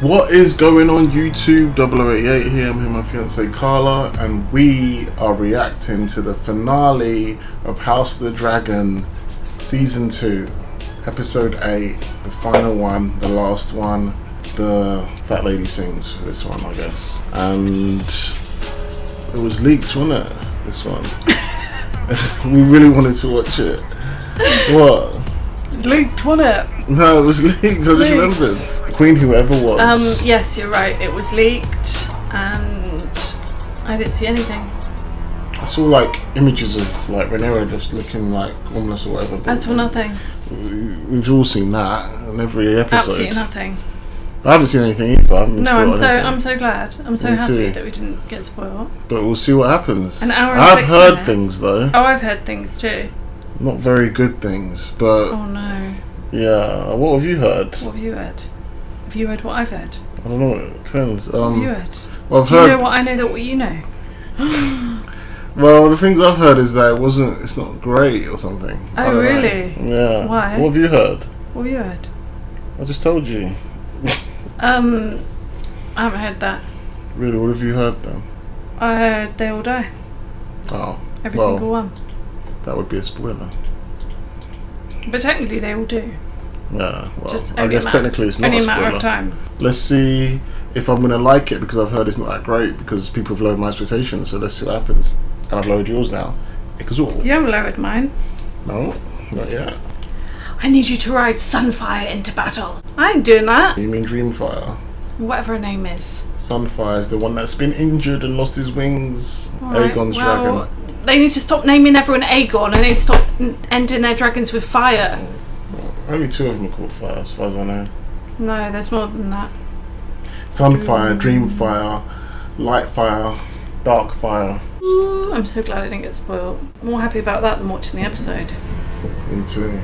What is going on YouTube? 0088 here. I'm here with my fiance Carla, and we are reacting to the finale of House of the Dragon Season 2, Episode 8, the final one, the last one. The fat lady sings for this one, I guess. And it was leaked, wasn't it? This one. We really wanted to watch it. What? Leaked, wasn't it? No, it was leaked. I just remembered. Queen whoever was. Yes, you're right. It was leaked, and I didn't see anything. I saw like images of like Rhaenyra just looking like homeless or whatever. As for nothing. We've all seen that in every episode. Absolutely nothing. I haven't seen anything either. I haven't been No, spoiled I'm so glad. I'm so happy that we didn't get spoiled. But we'll see what happens. An hour and I've 6 heard minutes. things though. Oh, I've heard things too. Not very good things, but oh no. Yeah. What have you heard? What have you heard? Have you heard what I've heard? I don't know. It depends. What have you heard? Well, I've Do heard. you know what I know that what you know? Well, the things I've heard is that it's not great or something. I Oh don't know. really? Yeah. Why? What have you heard? What have you heard? I just told you. I haven't heard that. Really, what have you heard then? I heard they all die. Oh. Every single one. That would be a spoiler. But technically they all do. Yeah, well, Just I guess technically it's not only a a spoiler. matter of time. Let's see if I'm going to like it, because I've heard it's not that great, because people have lowered my expectations, so let's see what happens. And I've lowered yours now. Because You haven't lowered mine. No, not yet. I need you to ride Sunfire into battle. I ain't doing that. You mean Dreamfire? Whatever her name is. Sunfire is the one that's been injured and lost his wings. Right, Aegon's well, dragon. They need to stop naming everyone Aegon, and they need to stop ending their dragons with fire. Well, only 2 of them are called Fire, as far as I know. No, there's more than that. Sunfire, Dreamfire, Lightfire, Darkfire. Ooh, I'm so glad I didn't get spoiled. I'm more happy about that than watching the episode. Me too.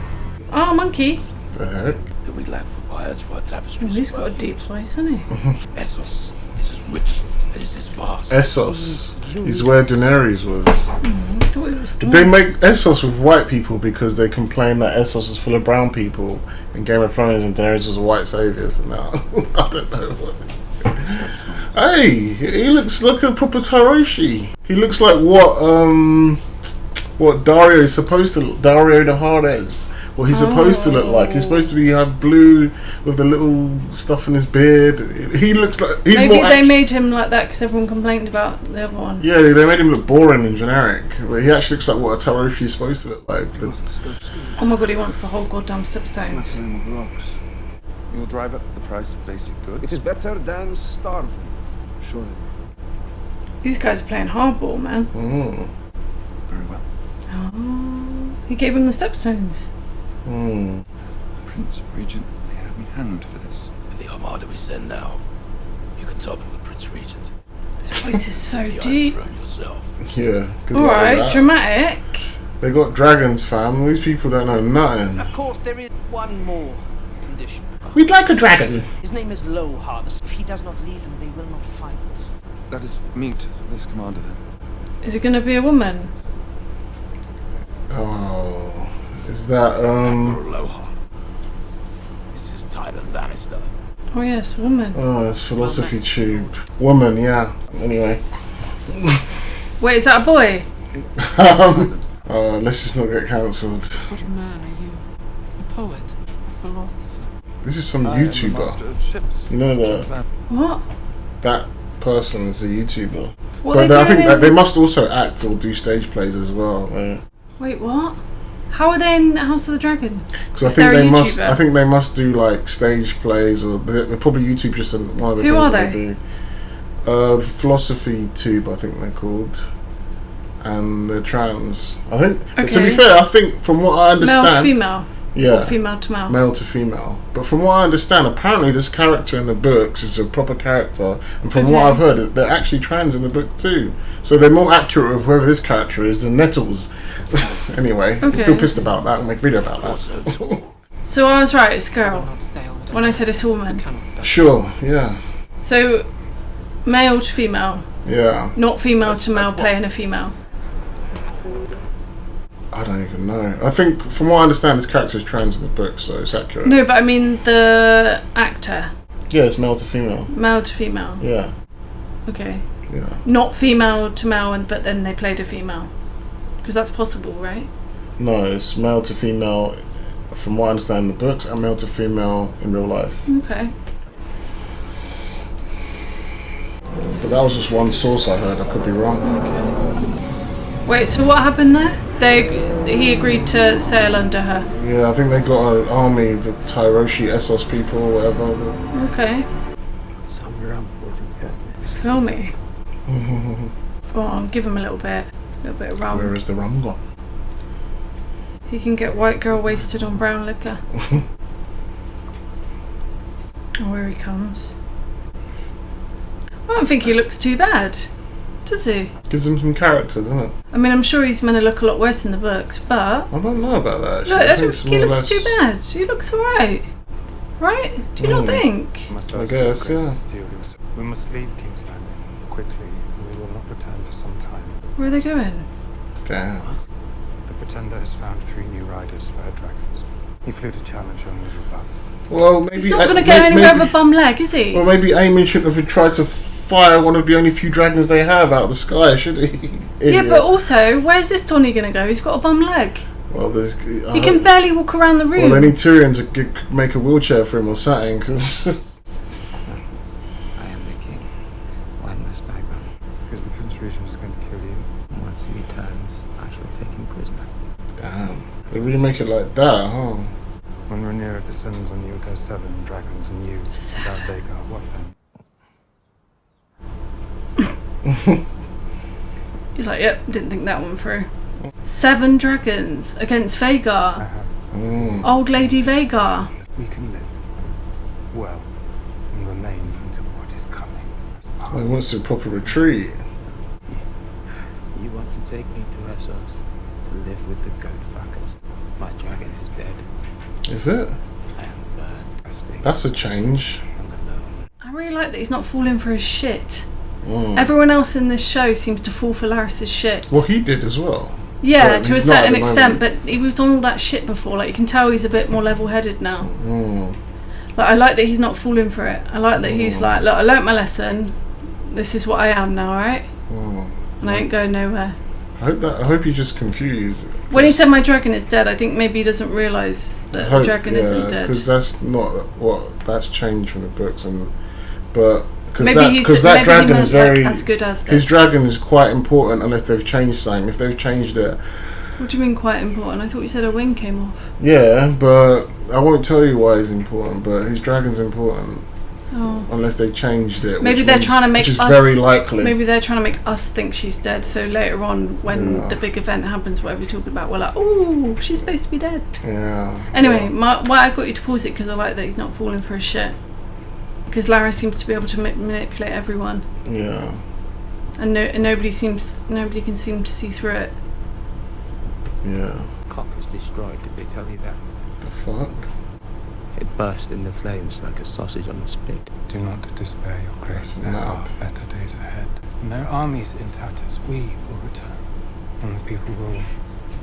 Oh, monkey. The heck? Do we lack for buyers for our tapestries? Oh, he's got a deep voice, hasn't he? Essos is as rich and is as vast. Essos is where Daenerys was. I thought it was They make Essos with white people because they complain that Essos is full of brown people in Game of Thrones and Daenerys was a white saviour. So now I don't know what. Hey, he looks like a proper Taroshi. He looks like what Dario is supposed to. Dario the Hardez. What he's supposed to look like. He's supposed to have blue with the little stuff in his beard. He looks like he's Maybe more they made him like that because everyone complained about the other one. Yeah, they made him look boring and generic, but he actually looks like what a Taroshi is supposed to look like. Oh my god, he wants the whole goddamn stepstones. Smattering of rocks. You'll drive up the price of basic goods. It is better than starving. Surely. These guys are playing hardball, man. Very well. Oh, he gave him the stepstones. The Prince Regent may have me hanged for this. With the armada we send now, you can topple the Prince Regent. His voice is so The deep. Iron Throne yourself. Yeah, good luck with Alright, that. dramatic. They got dragons, fam. These people don't know nothing. Of course, there is one more condition. We'd like a dragon. His name is Lohar. If he does not lead them, they will not fight. Let us meet for this commander then. Is it going to be a woman? Oh, is that Aloha. This is Tyler Lannister. Oh yes, woman. Oh, it's philosophy tube. Woman, yeah. Anyway, Wait, is that a boy? let's just not get cancelled. What of man are you? A poet? A philosopher? This is some I am the master YouTuber. of ships. You know that What? that person is a YouTuber. What But are I they think doing? that they must also act or do stage plays as well. Yeah. Wait, what? How are they in House of the Dragon? Because I They're think a they must. YouTuber. I think they must do like stage plays, or they're probably YouTube just one of the Who things are that they? do. Philosophy Tube, I think they're called, and they're trans. I think. But to be Okay. fair, I think from what I understand, Male to female? yeah, Or female to male? male to female. But from what I understand, apparently this character in the books is a proper character, and from what Okay. I've heard, they're actually trans in the book too. So they're more accurate with whoever this character is than Nettles. Anyway, I'm still Okay. pissed about that. I'll make a video about that. So I was right, it's a girl. Not sail without When I said it's a woman. Sure, yeah, So, male to female, yeah. not female to male playing a female. I don't even know. I think, from what I understand, this character is trans in the book, so it's accurate. No, but I mean the actor. Yeah, it's male to female. Male to female. Yeah. Okay. Yeah. Not female to male, but then they played a female. Because that's possible, right? No, it's male to female from what I understand in the books, and male to female in real life. Okay. But that was just one source I heard. I could be wrong. Wait, so what happened there? He agreed to sail under her. Yeah, I think they got an army, the Tyroshi Essos people or whatever. Okay. Feel me. Go on, give him a little bit of rum. Where is the rum gone? He can get white girl wasted on brown liquor. Oh, here he comes. I don't think he looks too bad, does he? Gives him some character, doesn't it? I mean, I'm sure he's meant to look a lot worse in the books, but... I don't know about that, actually. Look, I don't it's think he more or looks less- too bad. He looks alright. Right? Do you not think? I guess, yeah. We must leave King's Landing quickly, and we will not return for some time. Where are they going? Damn. The Pretender has found 3 new riders for her dragons. He flew to challenge her and was rebuffed. Well, maybe... He's not going to go anywhere with a bum leg, is he? Well, maybe Aemon shouldn't have tried to fire one of the only few dragons they have out of the sky, should he? Yeah, but also, where's this Tony going to go? He's got a bum leg. Well, there's... He can barely walk around the room. Well, they need Tyrion to make a wheelchair for him or something, because... I am the king. Why must I run? Because the Prince Regent is going to kill you. Once he returns, I shall take him prisoner. Damn. They really make it like that, huh? When Rhaenyra descends on you with her 7 dragons and you, without Vhagar, what then? He's like, yep, didn't think that one through. 7 dragons against Vhagar. Old Lady Vhagar. We can live well and remain until what is coming has passed. Well, he wants a proper retreat. You want to take me to Essos to live with the goat fuckers. My dragon is dead. Is it? I am burned, trusting, That's a change. and alone. I really like that he's not falling for his shit. Everyone else in this show seems to fall for Laris's shit. Well, he did as well. Yeah, But to a he's not at certain the extent, moment. but he was on all that shit before. Like, you can tell he's a bit more level-headed now. Like, I like that he's not falling for it. I like that he's like, look, I learnt my lesson. This is what I am now, right? And I ain't going nowhere. I hope he's just confused. When he said my dragon is dead, I think maybe he doesn't realise that the dragon isn't dead. Because that's not that's changed from the books, but Maybe because that he dragon meant, is very like, as good as dead. his dragon is quite important unless they've changed something. If they've changed it, What do you mean quite important? I thought you said a wing came off. yeah, but I won't tell you why he's important. But his dragon's important. Oh. Unless they changed it. Maybe which they're means- trying to make which is us. very likely. Maybe they're trying to make us think she's dead. So later on, when the big event happens, whatever you're talking about, we're like, "Oh, she's supposed to be dead." Yeah. Anyway, why I got you to pause it because I like that he's not falling for his shit. Because Lara seems to be able to manipulate everyone, Yeah. and nobody can seem to see through it. Yeah. Cock is destroyed, did they tell you that? The fuck? It burst in the flames like a sausage on a spit. Do not despair, your grace. There mad. are better days ahead. When their armies in tatters, we will return, and the people will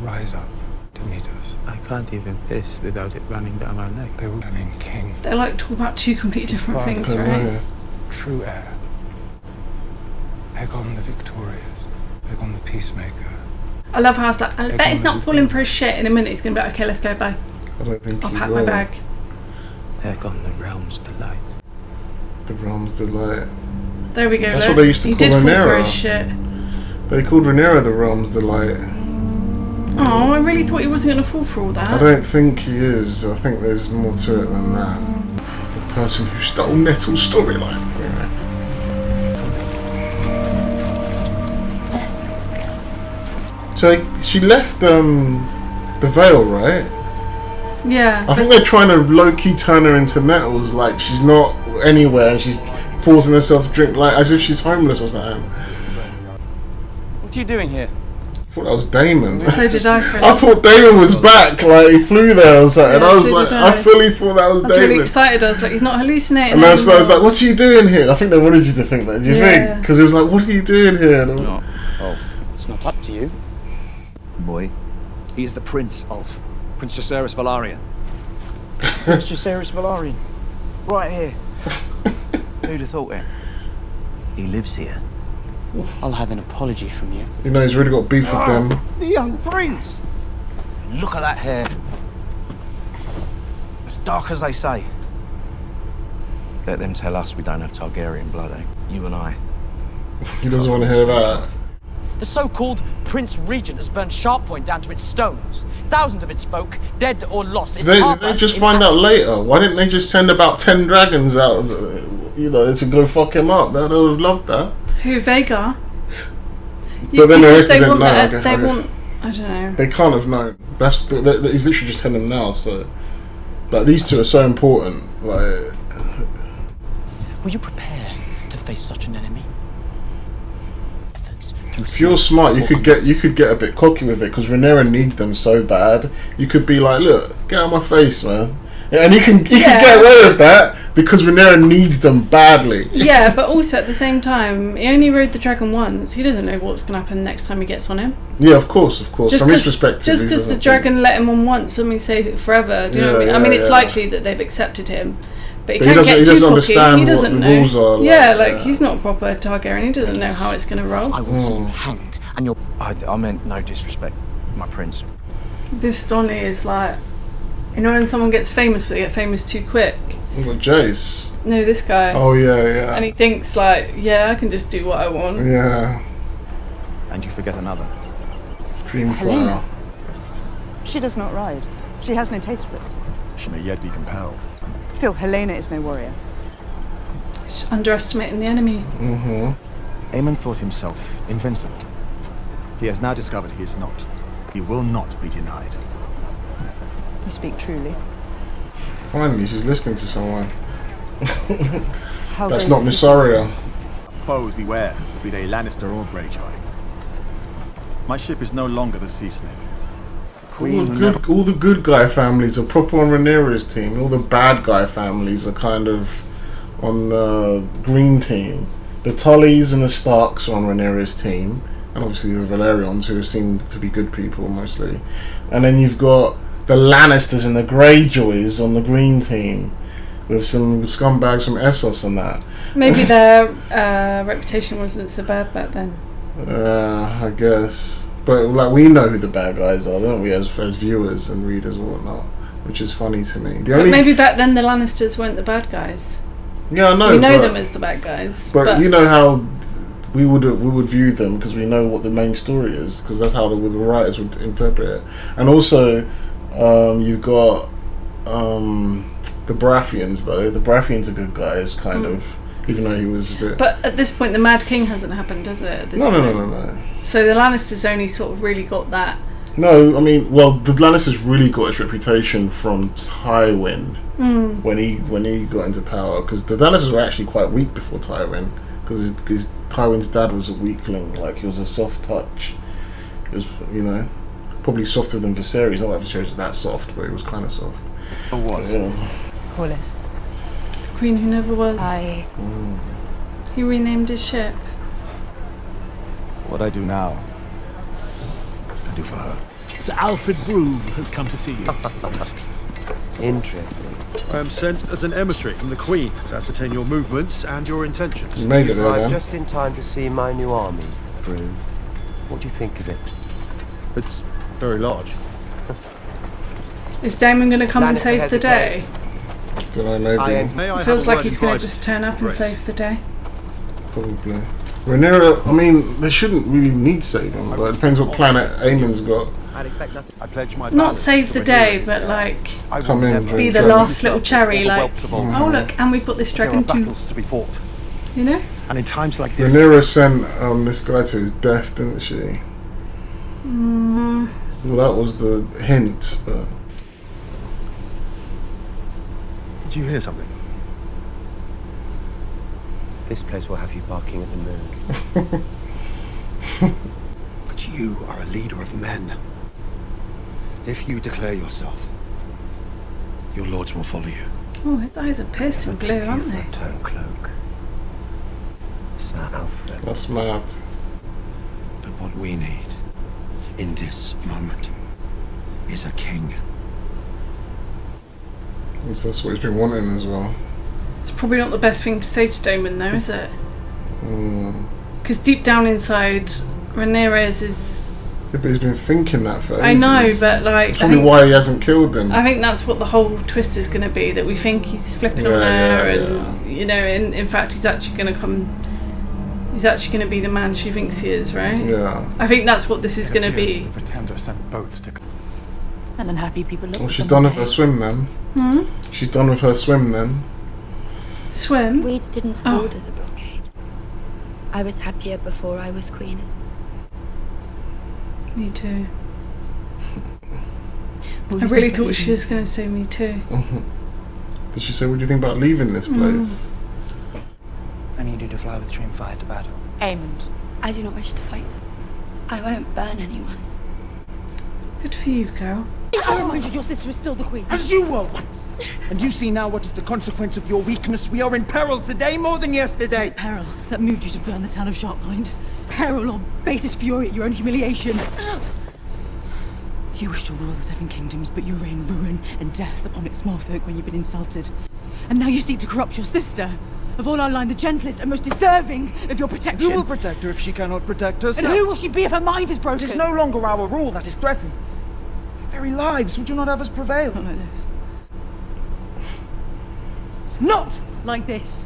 rise up to meet us. I can't even piss without it running down my neck. They will return king, They're like talking about two completely different Father. things, I right? know. true heir. Aegon the victorious, Aegon the peacemaker. I love how it's like, I bet he's not falling for his shit. In a minute, he's gonna be like, okay, let's go, bye. I don't think I'll he pack will. my bag. Aegon the realm's delight. The realm's delight. There we go. That's look. what they used to he call did fall for Rhaenyra. his shit. They called Rhaenyra the realm's delight. Oh, I really thought he wasn't gonna fall for all I that. don't think he is. I think there's more to it than that. The person who stole Nettle's storyline. So she left the Vale, right? Yeah. I think they're trying to low-key turn her into Nettles, like she's not anywhere and she's forcing herself to drink, like as if she's homeless or something. What are you doing here? I thought that was Damon. So did I, Fred. I thought Damon was back, like he flew there or something. Yeah, I was so like, did I I. fully thought that was I was Damon. really excited. I was like, he's not hallucinating. And I was anymore. like, what are you doing here? I think they wanted you to think that. Do you Yeah. think? Because it was like, what are you doing here? And I'm like, Oh, it's not up to you, boy. He is the Prince of Prince Jacaerys Velaryon. Prince Jacaerys Velaryon. Right here. Who'd have thought it? He lives here. I'll have an apology from you. You know, he's really got beef with them. The young prince! Look at that hair. As dark as they say. Let them tell us we don't have Targaryen blood, eh? You and I. He doesn't want to hear that. The so-called Prince Regent has burned Sharppoint down to its stones. Thousands of its folk, dead or lost. Its They harbour just in find out ashes. later. Why didn't they just send about 10 dragons out, you know, to go fuck him up? They would have loved that. Who, Vhagar? But then the Because rest they didn't want know. that- Okay, they okay. want, I don't know. They can't have known. He's literally just telling them now. So, like, these two are so important. Like, Will you prepare to face such an enemy? Efforts to if you're smart, you could get a bit cocky with it because Rhaenyra needs them so bad. You could be like, look, get out of my face, man. And he can get away with that because Rhaenyra needs them badly. Yeah, but also at the same time, he only rode the dragon once. He doesn't know what's going to happen next time he gets on him. Yeah, of course. From his perspective, just he because the doesn't dragon let him on once, doesn't mean save it forever. Do you know what I mean? Yeah, I mean, it's yeah. likely that they've accepted him, but he But can't he get doesn't too cocky. understand He what doesn't the know. rules are like, yeah, yeah. he's not a proper Targaryen. He doesn't know how it's going to roll. I will see you hanged, and your I meant no disrespect, my prince. This Donny is like, you know, when someone gets famous, but they get famous too quick. Well, Jace. No, this guy. Oh yeah. And he thinks like, yeah, I can just do what I want. Yeah. And you forget another. Dreamfire. She does not ride. She has no taste for it. She may yet be compelled. Still, Helena is no warrior. Just underestimating the enemy. Mm-hmm. Aemon thought himself invincible. He has now discovered he is not. He will not be denied. You speak truly. Finally, she's listening to someone. How That's brave not is Miss he? Arya. Foes beware, be they Lannister or Greyjoy. My ship is no longer the Sea Snake. All the good guy families are proper on Rhaenyra's team. All the bad guy families are kind of on the green team. The Tullys and the Starks are on Rhaenyra's team, and obviously the Valerians, who seem to be good people mostly. And then you've got the Lannisters and the Greyjoys on the green team, with some scumbags from Essos and that. Maybe their reputation wasn't so bad back then. I guess. But like, we know who the bad guys are, don't we, as viewers and readers or whatnot, which is funny to me. But maybe back then the Lannisters weren't the bad guys. Yeah, I know. We know them as the bad guys. But you know how we would view them because we know what the main story is, because that's how the writers would interpret it. And also, you've got the Baratheons though. The Baratheons are good guys, kind of. Even though he was a bit... But at this point, the Mad King hasn't happened, does it? At this No. point? So the Lannisters only sort of really got that. No, I mean, well, the Lannisters really got its reputation from Tywin when he got into power, because the Lannisters were actually quite weak before Tywin, because Tywin's dad was a weakling, like he was a soft touch. He was, you know, probably softer than Viserys. Not that Viserys was that soft, but he was kind of soft. Or was. Yeah. Corlys. Queen who never was. He renamed his ship. What I do now, I do for her. Sir Alfred Broom has come to see you. Interesting. I am sent as an emissary from the Queen to ascertain your movements and your intentions. You made it there, arrived then. just in time to see my new army, Broom. What do you think of it? It's very large. Is Daemon going to come and save the day? Don't know, maybe. It feels like he's going to just turn up and save the day. Probably. Rhaenyra, I mean, they shouldn't really need saving, but it depends what planet Aemon's got. I'd expect nothing. I pledge my Not save the day, but like Come in, be the last little cherry. Like, oh look, and we've got this dragon too. to be fought. You know? And in times like this... Rhaenyra sent this guy to his death, didn't she? Well, that was the hint, but... Did you hear something? This place will have you barking at the moon. But you are a leader of men. If you declare yourself, your lords will follow you. Oh, his eyes are piercing blue, aren't they? Turn cloak. Sir Alfred. That's mad. But what we need in this moment is a king. That's what he's been wanting as well. It's probably not the best thing to say to Damon, though, is it? Because deep down inside, Ramirez is... Yeah, but he's been thinking that for ages. I know, but like... That's probably why he hasn't killed them. I think that's what the whole twist is going to be, that we think he's flipping on her and, you know, in fact he's actually going to come... He's actually going to be the man she thinks he is, right? Yeah. I think that's what this is going to be. The Pretender sent boats to... And unhappy people look. Well, she's done with her swim then. She's done with her swim then. Swim? We didn't order the blockade. I was happier before I was queen. Me too. I really thought she was going to say me too. Did she say, what do you think about leaving this place? I need you to fly with Dreamfire to battle. Aemond. I do not wish to fight. I won't burn anyone. Good for you, girl. I remind you, your sister is still the queen. As you were once. And you see now what is the consequence of your weakness. We are in peril today more than yesterday. Was it peril that moved you to burn the town of Sharppoint? Peril or basest fury at your own humiliation? You wish to rule the Seven Kingdoms, but you rain ruin and death upon its small folk when you've been insulted. And now you seek to corrupt your sister. Of all our line, the gentlest and most deserving of your protection. Who will protect her if she cannot protect herself? And who will she be if her mind is broken? It is no longer our rule that is threatened. Our very lives would you not have us prevail? Not like this. Not like this.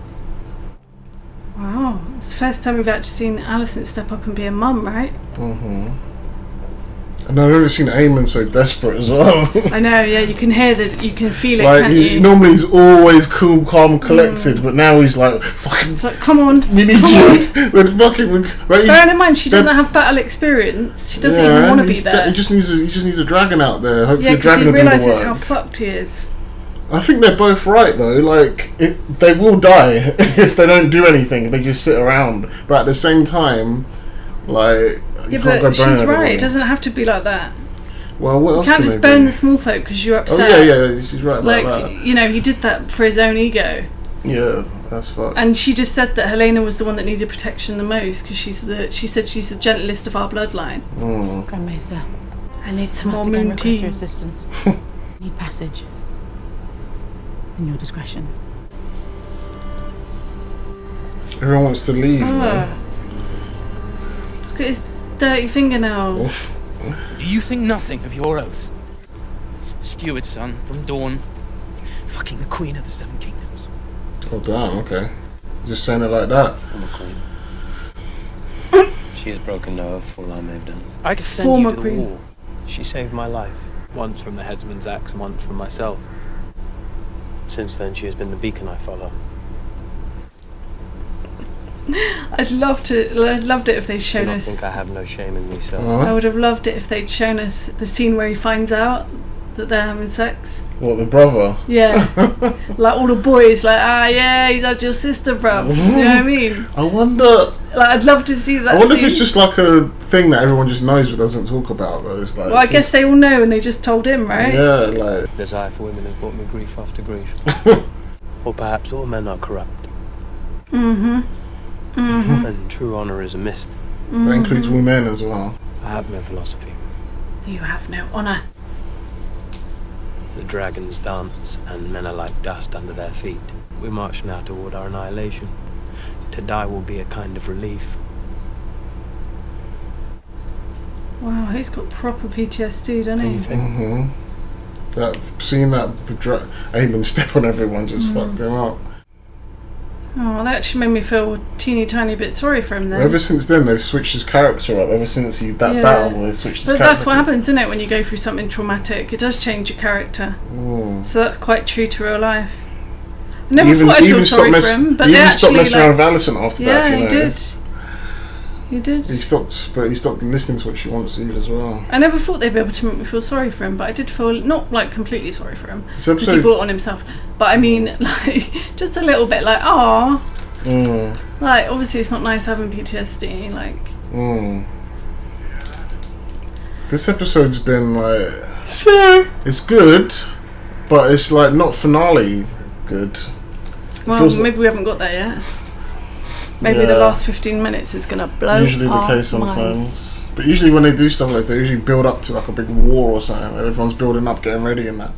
Wow. It's the first time we've actually seen Alicent step up and be a mum, right? And I've never seen Aemon so desperate as well. I know, yeah, you can hear that, you can feel it, like, can't you? normally he's always cool, calm, collected, but now he's like, fucking... It's like, come on, we need you. We're fucking... Bearing in mind, she doesn't have battle experience. She doesn't even want to be there. He just needs a dragon out there. Hopefully yeah, a dragon he will do the realises work. how fucked he is. I think they're both right, though. Like, they will die if they don't do anything, if they just sit around. But at the same time, like... Yeah, but she's right. It doesn't have to be like that. Well, what else you can't just burn the small folk because you're upset. Oh, yeah, she's right about that. Like, you know, he did that for his own ego. Yeah, that's fucked. And she just said that Helena was the one that needed protection the most because she said she's the gentlest of our bloodline. Grand Maester, I need some more again moon request tea. your assistance. Need passage. In your discretion. Everyone wants to leave, man. Look at his dirty fingernails. Do you think nothing of your oath? Steward's son from Dawn, fucking the Queen of the Seven Kingdoms. Oh damn, okay. Just saying it like that. Former queen. She has broken no oath, all I may have done. I could send you to the queen. wall. She saved my life, once from the headsman's axe and once from myself. Since then, she has been the beacon I follow. I'd loved it if they'd shown Do not us. think I have no shame in me, sir. I would have loved it if they'd shown us the scene where he finds out that they're having sex. What, the brother? Yeah. Like all the boys, like, yeah, he's had your sister, bruv. You know what I mean? I wonder... Like, I'd love to see that I wonder scene. if it's just like a thing that everyone just knows but doesn't talk about, though. It's like, Well, I guess they all know and they just told him, right? Yeah, like... Desire for women has brought me grief after grief. Or perhaps all men are corrupt. And true honour is a mist. That includes women as well. I have no philosophy. You have no honour. The dragons dance, and men are like dust under their feet. We march now toward our annihilation. To die will be a kind of relief. Wow, he's got proper PTSD, doesn't he? That seeing that Aemon step on everyone just fucked him up. Oh, that actually made me feel a teeny tiny bit sorry for him then. Ever since then, they've switched his character up. Ever since that battle, they switched his but character. that's what happens, isn't it? When you go through something traumatic, it does change your character. So that's quite true to real life. I never thought I'd feel sorry for him, but he they even actually stopped messing around with Alicent after that. Yeah, If you he notice. did. He did. He stopped listening to what she wants to as well. I never thought they'd be able to make me feel sorry for him, but I did feel not like completely sorry for him This because he episode- brought it on himself. But I mean, like just a little bit, like like obviously it's not nice having PTSD. Like this episode's been like it's good, but it's like not finale good. Well, maybe we haven't got there yet. Maybe the last 15 minutes is gonna blow. Usually the case sometimes, but usually when they do stuff like that, they usually build up to like a big war or something. Everyone's building up, getting ready, and that.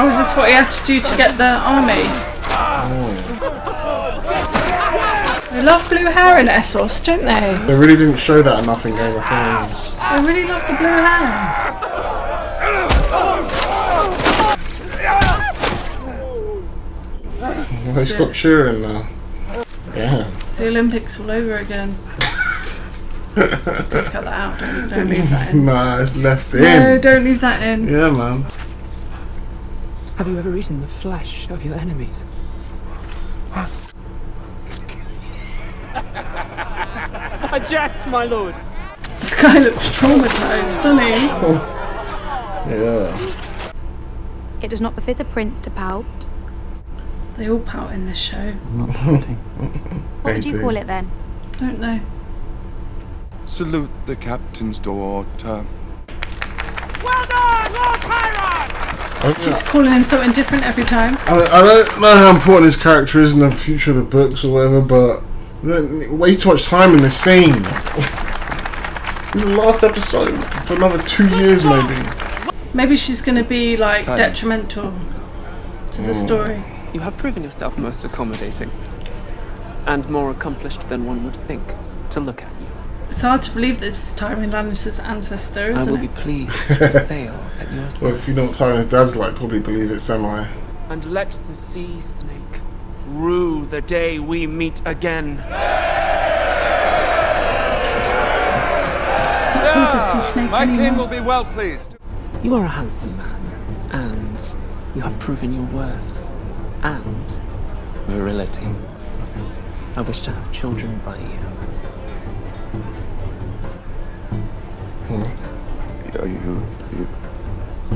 Oh, is this what he had to do to get the army? They love blue hair in Essos, don't they? They really didn't show that enough in Game of Thrones. I really love the blue hair. They stopped cheering now. Damn. It's the Olympics all over again. Let's cut that out. Don't leave that in. Nah, it's left in. No, don't leave that in. Yeah, man. Have you ever eaten the flesh of your enemies? A jest, my lord. This guy looks traumatized, doesn't he? Yeah. It does not befit a prince to pout. They all pout in this show. What would you call it then? Don't know. Salute the captain's daughter. Well done, Lord Tyron! Keeps calling him something different every time. I don't know how important his character is in the future of the books or whatever, but we don't waste too much time in this scene. This is the last episode for another 2 years, maybe. Maybe she's going to be like detrimental to the story. You have proven yourself most accommodating and more accomplished than one would think to look at you. It's hard to believe this is Tywin Lannister's ancestor, isn't it? I will be pleased to sail at your side. Well, if you know what Tywin's dad's like, probably believe it semi. And let the sea snake rue the day we meet again. It's not called the sea snake My anymore. king will be well pleased. You are a handsome man, and you have proven your worth and virility. I wish to have children by you.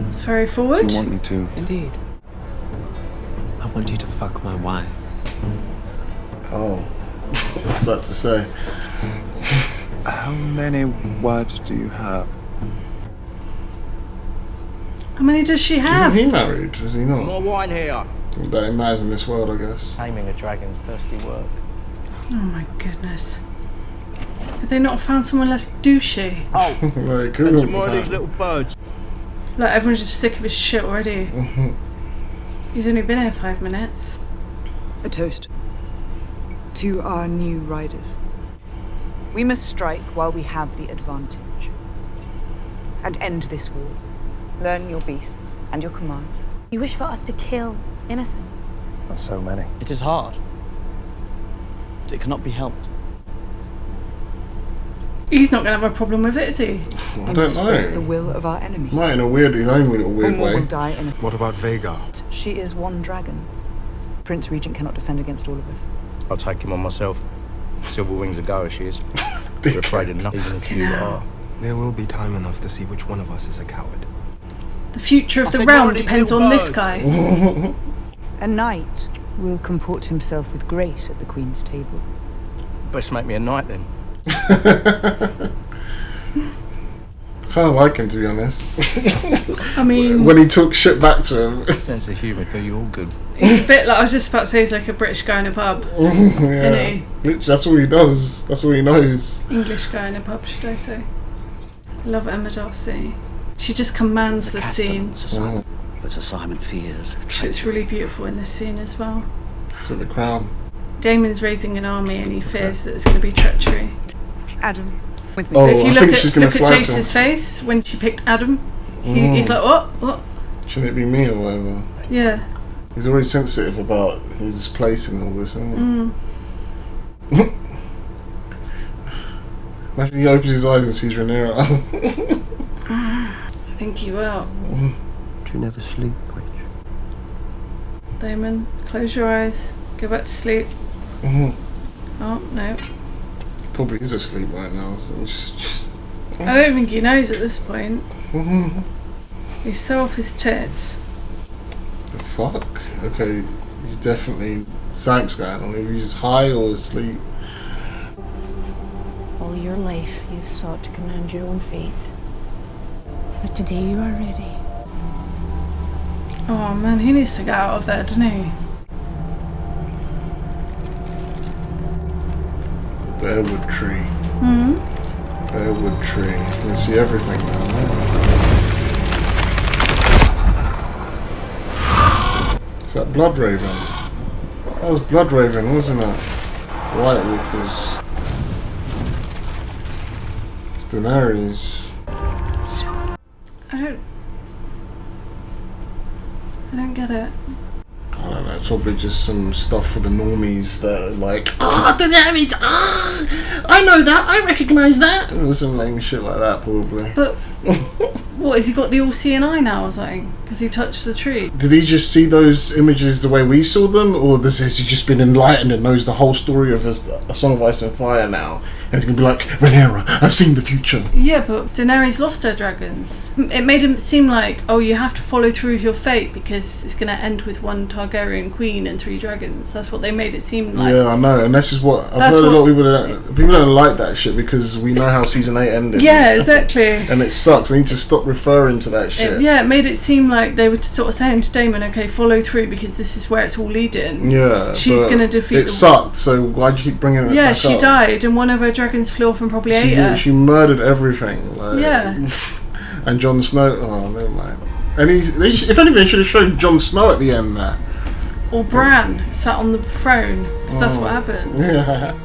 It's very forward. You want me to? Indeed. I want you to fuck my wives. Oh, I was about to say. How many wives do you have? How many does she have? Isn't he married? Is he not? More wine here. That it matters in this world, I guess. Taming a dragon's thirsty work. Oh my goodness. Could they not have found someone less douchey? Oh, No, they and couldn't. some more of these little birds. Like, everyone's just sick of his shit already. He's only been here 5 minutes. A toast to our new riders. We must strike while we have the advantage and end this war. Learn your beasts and your commands. You wish for us to kill innocents. Not so many. It is hard, but it cannot be helped. He's not going to have a problem with it, is he? I We don't must break the know. will of our enemy. Might in a weird, his own little weird One more way. will die in a... What about Vhagar? She is one dragon. Prince Regent cannot defend against all of us. I'll take him on myself. Silver Wings a goer she is. We're afraid of nothing, even if you are. There will be time enough to see which one of us is a coward. The future of I the said realm one of these depends little on this birds. guy. A knight will comport himself with grace at the Queen's table. Best make me a knight then. Kind of like him, to be honest. I mean, When he took shit back to him. Sense of humour do you all good. he's a bit like, I was just about to say he's like a British guy in a pub. Yeah. Isn't he? Literally, that's all he does. That's all he knows. English guy in a pub, should I say. I love Emma Darcy. She just commands the scene. But Sir Simon fears. It's really beautiful in this scene as well. She's at the crown. Damon's raising an army and he fears that there's going to be treachery. Adam, with me. Oh, But if you I look think at, she's going look to at fly to Jace's him. face when she picked Adam, he's like, what? Shouldn't it be me or whatever? Yeah. He's always sensitive about his place in all this, isn't he? Imagine he opens his eyes and sees Rhaenyra. I think he will. Do you never sleep, witch? Damon, close your eyes. Go back to sleep. Oh, no. Probably is asleep right now. So just... I don't think he knows at this point. He's so off his tits. The fuck? Okay, he's definitely something's going on. If he's high or asleep. All your life you've sought to command your own fate. But today you are ready. Oh man, he needs to get out of there, doesn't he? Bearwood tree. Hmm? Bearwood tree. You can see everything now. that Bloodraven? That was Bloodraven, wasn't it? White Walkers. Daenerys. I don't get it. I don't know, it's probably just some stuff for the normies that are like, oh, Daenerys, I know that, I recognise that. Or some lame shit like that, probably. But what, has he got the all-seeing eye now or something? Because he touched the tree. Did he just see those images the way we saw them, or has he just been enlightened and knows the whole story of A Song of Ice and Fire now? And he's going to be like, Rhaenyra, I've seen the future. Yeah, but Daenerys lost her dragons. It made him seem like, oh, you have to follow through with your fate because it's going to end with one Targaryen queen and 3 dragons. That's what they made it seem like. Yeah, I know, and this is what I've heard a lot of people don't like that shit because we know how season 8 ended. Yeah, exactly. And it sucks. They need to stop referring to that shit. It made it seem like they were sort of saying to Daemon, okay, follow through because this is where it's all leading. Yeah, she's going to defeat. It sucked. So why'd you keep bringing it back up? Yeah, she died, and one of her dragons flew off and probably ate her. She murdered everything. Like, yeah. And Jon Snow. Oh, never mind. And if anything, they should have showed Jon Snow at the end there. Or Bran sat on the throne because that's what happened. Yeah.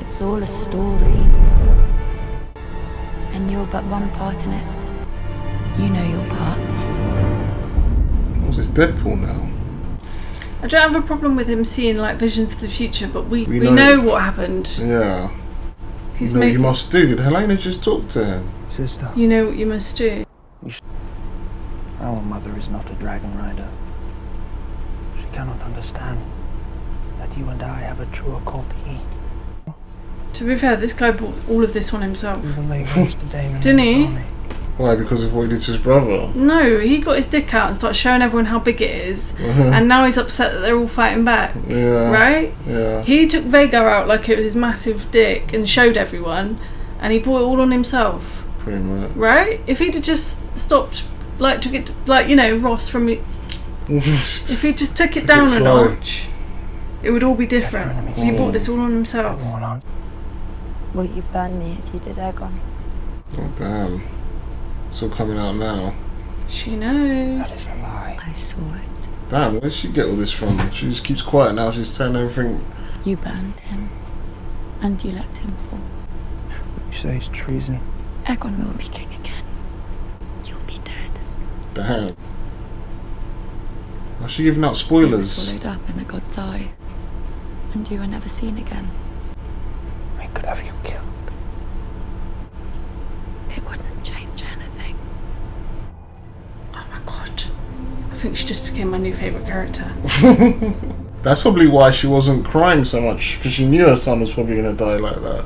It's all a story, and you're but one part in it. You know your part. What's this, Deadpool now? I don't have a problem with him seeing like visions of the future, but we know what happened. Yeah. He's you know what you must do. Did Helena just talk to him? Sister. You know what you must do. Our mother is not a dragon rider. She cannot understand that you and I have a true occult he. To be fair, this guy bought all of this on himself. Didn't he? Why? Because of what he did to his brother? No, he got his dick out and started showing everyone how big it is. And now he's upset that they're all fighting back. Yeah. Right? Yeah. He took Vhagar out like it was his massive dick and showed everyone, and he bought it all on himself. Pretty much. Right? If he'd have just stopped, like, took it, like, you know, Ross from it. If he just took it down a notch, it would all be different. He bought this all on himself. Will you burn me as you did Aegon? Oh, damn. It's all coming out now. She knows. That is a lie. I saw it. Damn, where did she get all this from? She just keeps quiet now. She's telling everything. You burned him, and you let him fall. You say it's treason. Aegon will be king again. You'll be dead. Damn. Why's she giving out spoilers? You were swallowed up in the god's eye, and you were never seen again. We could have you killed. It wouldn't change anything. Oh my god. I think she just became my new favourite character. That's probably why she wasn't crying so much, because she knew her son was probably going to die like that.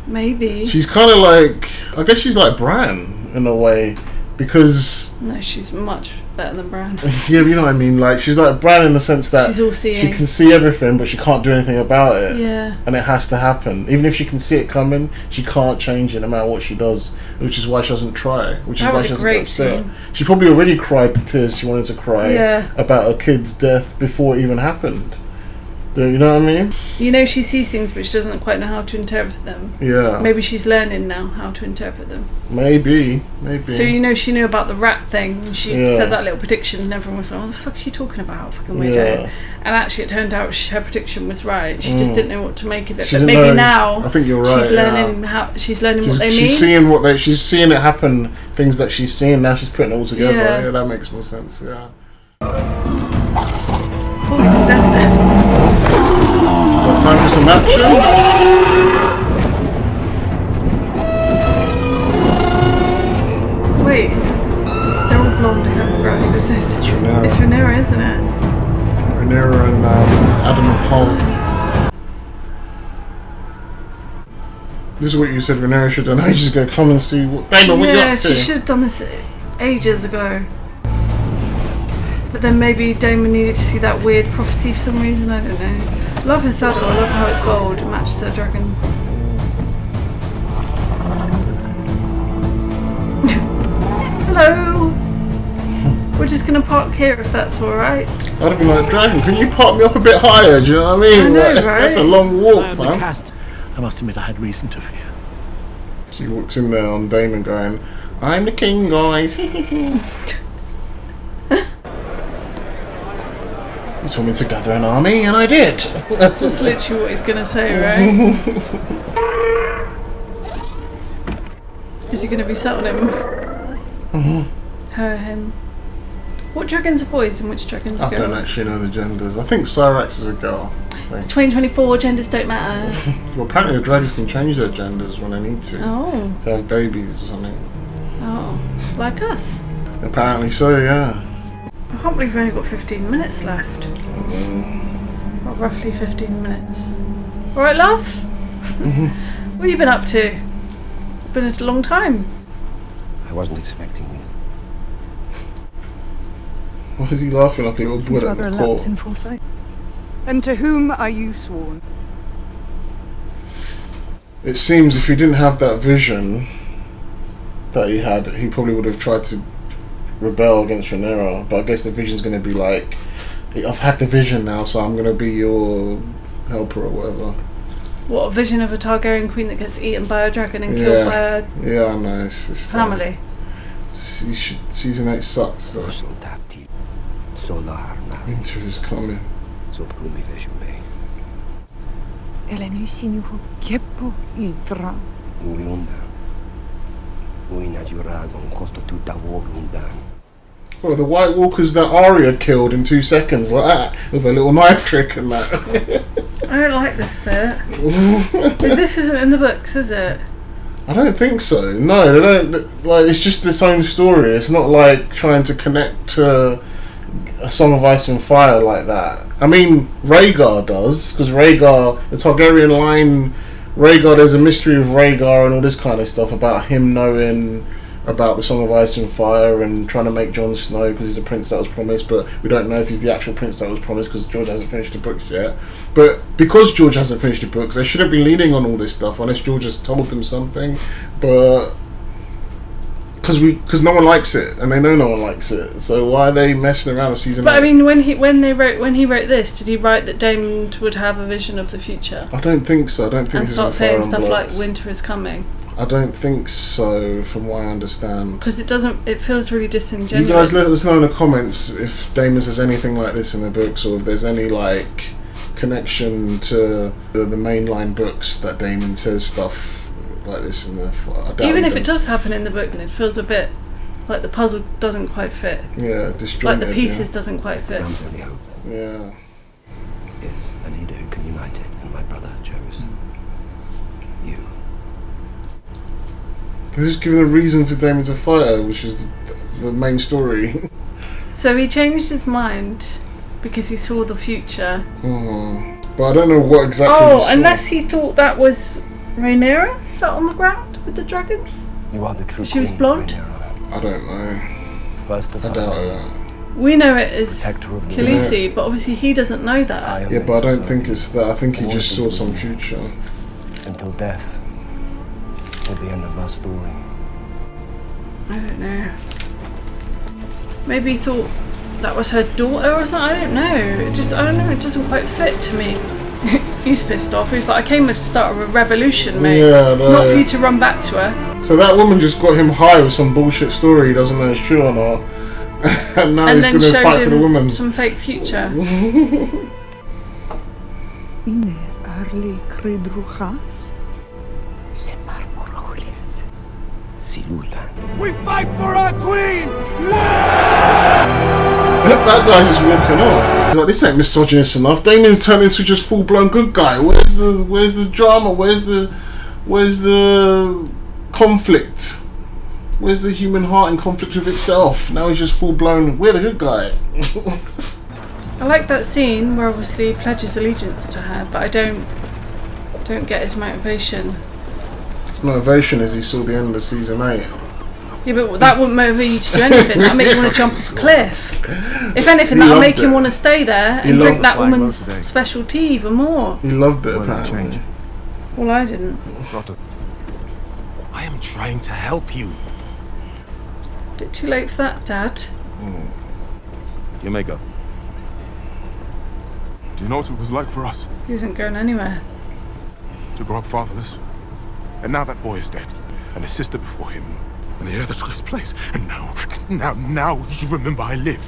Maybe. She's kind of like, I guess she's like Bran in a way, because... No, she's much better than Bran. Yeah, you know what I mean? Like, she's like Bran in the sense that she's all-seeing. She can see everything, but she can't do anything about it. Yeah. And it has to happen. Even if she can see it coming, she can't change it no matter what she does, which is why she doesn't try, which is why she doesn't get upset. She probably already cried the tears she wanted to cry about her kid's death before it even happened. You know what I mean? You know, she sees things but she doesn't quite know how to interpret them. Yeah. Maybe she's learning now how to interpret them. Maybe. So you know, she knew about the rat thing and she said that little prediction and everyone was like, what the fuck is she talking about? Fucking weirdo. And actually it turned out her prediction was right. She just didn't know what to make of it. But maybe now I think you're right, she's learning she's learning what they mean. She's seeing she's seeing it happen, things that she's seeing, now she's putting it all together. Yeah, that makes more sense, yeah. Oh, he's dead then. Time for some action. Wait, they're all blonde. I can't figure out who this is. It's Rhaenyra, isn't it? Rhaenyra and Adam of Hull. This is what you said Rhaenyra should have done ages ago. Come and see what Daemon, what you up to? Yeah, she should have done this ages ago. But then maybe Daemon needed to see that weird prophecy for some reason. I don't know. Love her saddle, I love how it's gold, it matches her dragon. Hello! We're just gonna park here if that's alright. I'd have been like, Dragon, can you park me up a bit higher? Do you know what I mean? I know, right? That's a long walk, fam. I must admit I had reason to fear. She walks in there on Daemon going, I'm the king, guys. You told me to gather an army, and I did. That's literally what he's gonna say, right? Is he gonna be sat on him? Her, him. What dragons are boys and which dragons are girls? I don't actually know the genders. I think Cyrax is a girl. It's 2024, genders don't matter. Well, apparently the dragons can change their genders when they need to. Oh. To have babies or something. Oh. Like us? Apparently so, yeah. I can't believe we've only got 15 minutes left. Well, roughly 15 minutes. Alright, love? What have you been up to? Been a long time. I wasn't expecting you. Why is he laughing like a little boy at the court? In foresight. And to whom are you sworn? It seems if he didn't have that vision that he had, he probably would have tried to rebel against Rhaenyra. But I guess the vision's going to be like, I've had the vision now, so I'm going to be your helper or whatever. What, a vision of a Targaryen queen that gets eaten by a dragon and killed by a Yeah, I know. It's family? Season 8 sucks, though. Winter is coming. Well, the White Walkers that Arya killed in 2 seconds, like that, with a little knife trick and that. I don't like this bit. This isn't in the books, is it? I don't think so. No, they don't. Like, it's just its own story. It's not like trying to connect to A Song of Ice and Fire like that. I mean, Rhaegar does, because Rhaegar, the Targaryen line, Rhaegar, there's a mystery of Rhaegar and all this kind of stuff about him knowing about the Song of Ice and Fire and trying to make Jon Snow because he's the prince that was promised, but we don't know if he's the actual prince that was promised because George hasn't finished the books yet. But because George hasn't finished the books, they shouldn't be leaning on all this stuff unless George has told them something. But because no one likes it and they know no one likes it, so why are they messing around with season 8? But I mean, when he wrote this, did he write that Daemon would have a vision of the future? I don't think so. I don't think and this start is saying Fire stuff and like Blood. winter is coming. I don't think so, from what I understand. Because it doesn't. It feels really disingenuous. You guys let us know in the comments if Damon says anything like this in the books, or if there's any like connection to the mainline books that Damon says stuff like this in the. Even if it does happen in the book, and it feels a bit like the puzzle doesn't quite fit. Yeah, disjointed. Like the pieces doesn't quite fit. Ram's only hope is a leader who can unite it, and my brother chose you. They're just giving a reason for Daemon to fight her, which is the main story. So he changed his mind because he saw the future. But I don't know what exactly. Oh, unless he thought that was Rhaenyra sat on the ground with the dragons. You are the true. She was blonde. I don't know. First of I doubt that. We know it as Khaleesi, but obviously he doesn't know that. Yeah, but I don't think it's that. I think he just saw some future. Until death. At the end of our story. I don't know. Maybe he thought that was her daughter or something. I don't know. It doesn't quite fit to me. He's pissed off. He's like, I came to start a revolution, mate. Yeah, no. Not for you to run back to her. So that woman just got him high with some bullshit story he doesn't know is true or not. And now he's going to fight for the woman. Some fake future. We fight for our queen! That guy's just walking off. He's like, this ain't misogynist enough. Damien's turned into just full blown good guy. Where's the drama? Where's the conflict? Where's the human heart in conflict with itself? Now he's just full blown. We're the good guy. I like that scene where obviously he pledges allegiance to her, but I don't get his motivation. His motivation is he saw the end of season 8. Yeah, but that wouldn't motivate you to do anything. That'll make you want to jump off a cliff. If anything, that'll make him want to stay there and drink that woman's special tea even more. He loved it, apparently. Well, I didn't. I am trying to help you. Bit too late for that, Dad. You may go. Do you know what it was like for us? He isn't going anywhere. To grow up fatherless. And now that boy is dead. And his sister before him. And the heir that took his place. And now you remember I live.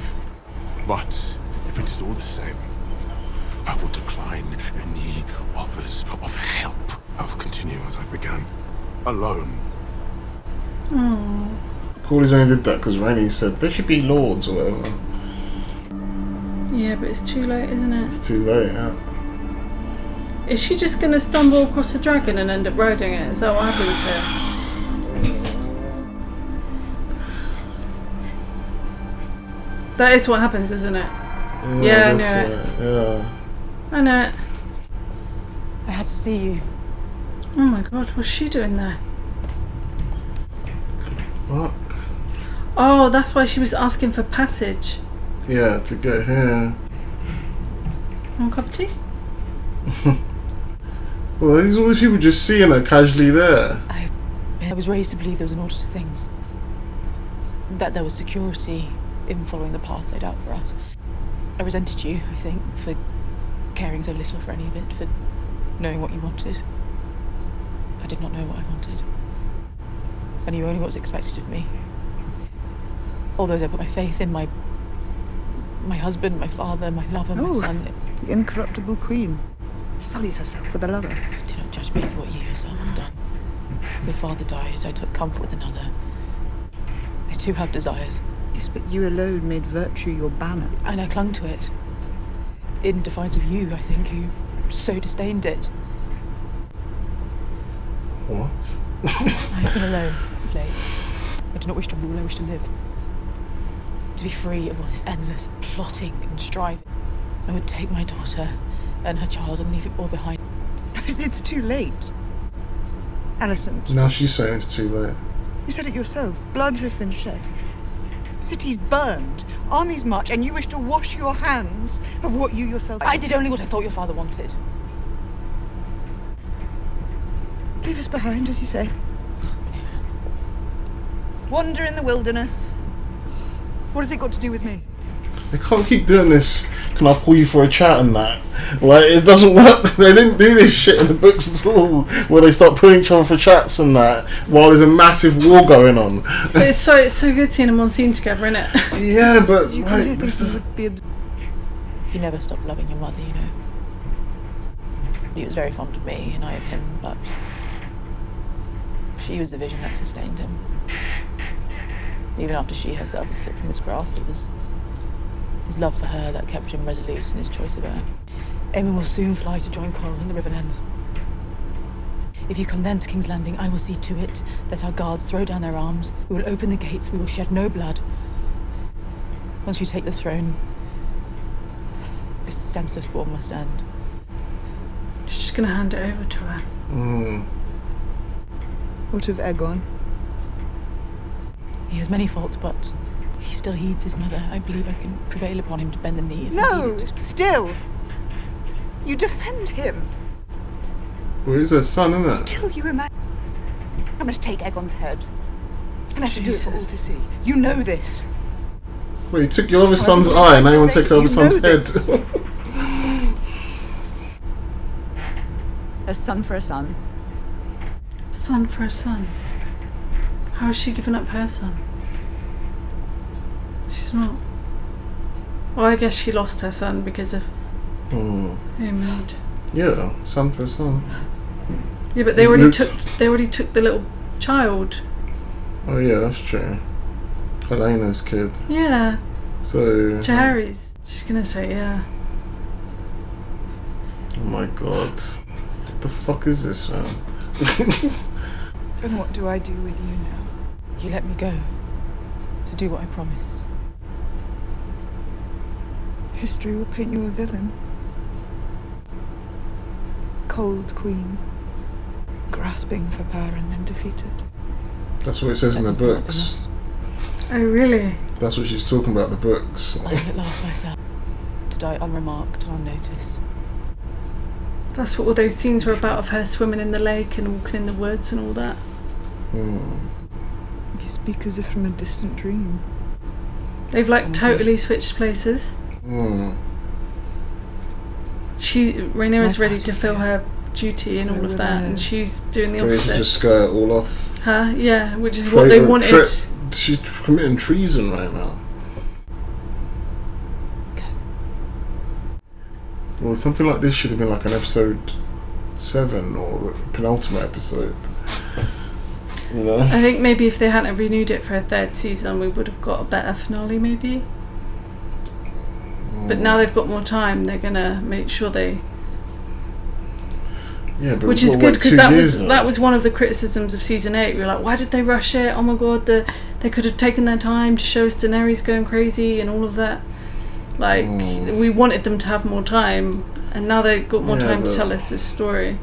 But if if it is all the same, I will decline any offers of help. I'll continue as I began, alone. Oh. Corley's only did that because Rainey said they should be lords or whatever. Yeah, but it's too late, isn't it? It's too late, yeah. Is she just going to stumble across a dragon and end up riding it? Is that what happens here? That is what happens, isn't it? Yeah, I know it. Yeah. I know it. I had to see you. Oh my god, what's she doing there? Fuck. Oh, that's why she was asking for passage. Yeah, to get here. Want a cup of tea? Well, there's always people just seeing her casually there. I was raised to believe there was an order to things. That there was security in following the path laid out for us. I resented you, I think, for caring so little for any of it, for knowing what you wanted. I did not know what I wanted. I knew only what was expected of me. All those I put my faith in, my husband, my father, my lover, my son. The incorruptible queen sullies herself with a lover. Do not judge me for what you yourself have done. Your father died, I took comfort with another. I too have desires. Yes, but you alone made virtue your banner. And I clung to it. In defiance of you, I think, who so disdained it. What? I have been alone of late. I do not wish to rule, I wish to live. To be free of all this endless plotting and striving. I would take my daughter and her child and leave it all behind. It's too late. Alicent. Now she's saying it's too late. You said it yourself. Blood has been shed. Cities burned. Armies march, and you wish to wash your hands of what you yourself... I did only what I thought your father wanted. Leave us behind, as you say. Wander in the wilderness. What has it got to do with me? They can't keep doing this. Can I pull you for a chat and that? Like, it doesn't work. They didn't do this shit in the books at all, where they start pulling each other for chats and that while there's a massive war going on. It's so good seeing them on scene together, isn't it? Yeah, but like, this is... He never stopped loving your mother, you know. He was very fond of me and I of him, but she was the vision that sustained him. Even after she herself had slipped from his grasp, it was his love for her that kept him resolute in his choice of her. Aemon will soon fly to join Cole in the Riverlands. If you come then to King's Landing, I will see to it that our guards throw down their arms. We will open the gates. We will shed no blood. Once you take the throne, this senseless war must end. She's just going to hand it over to her. What of Aegon? He has many faults, but he still heeds his mother. I believe I can prevail upon him to bend the knee. No, still. You defend him. Well, he's her son, isn't it? Still, you imagine. I must take Aegon's head. And I have to do it for all to see. You know this. Wait, you took your other son's eye, and now you want to take your other son's head. A son for a son. Son for a son. How has she given up her son? She's not. Well, I guess she lost her son because of Aemond. Yeah, son for son. Yeah, but they already took the little child. Oh yeah, that's true. Helena's kid. Yeah. So. Jaehaerys. She's gonna say yeah. Oh my god. What the fuck is this, man? And what do I do with you now? You let me go to do what I promised. History will paint you a villain. Cold queen, grasping for power and then defeated. That's what it says in the books. Oh really? That's what she's talking about, the books. I at last myself to die unremarked and unnoticed. That's what all those scenes were about, of her swimming in the lake and walking in the woods and all that. You speak as if from a distant dream. They've like totally switched places. Rhaenyra's ready to fill her duty and all of that, and she's doing the opposite. Ready to just skirt all off. Huh? Yeah, which is what they wanted. She's committing treason right now. Well, something like this should have been like an episode 7 or a penultimate episode. You know? I think maybe if they hadn't renewed it for a 3rd season, we would have got a better finale, maybe. But now they've got more time, they're gonna make sure they. Yeah, but which is good, because that was one of the criticisms of season 8. We were like, why did they rush it? Oh my god, they could have taken their time to show us Daenerys going crazy and all of that. Like, we wanted them to have more time, and now they've got more time to tell us this story.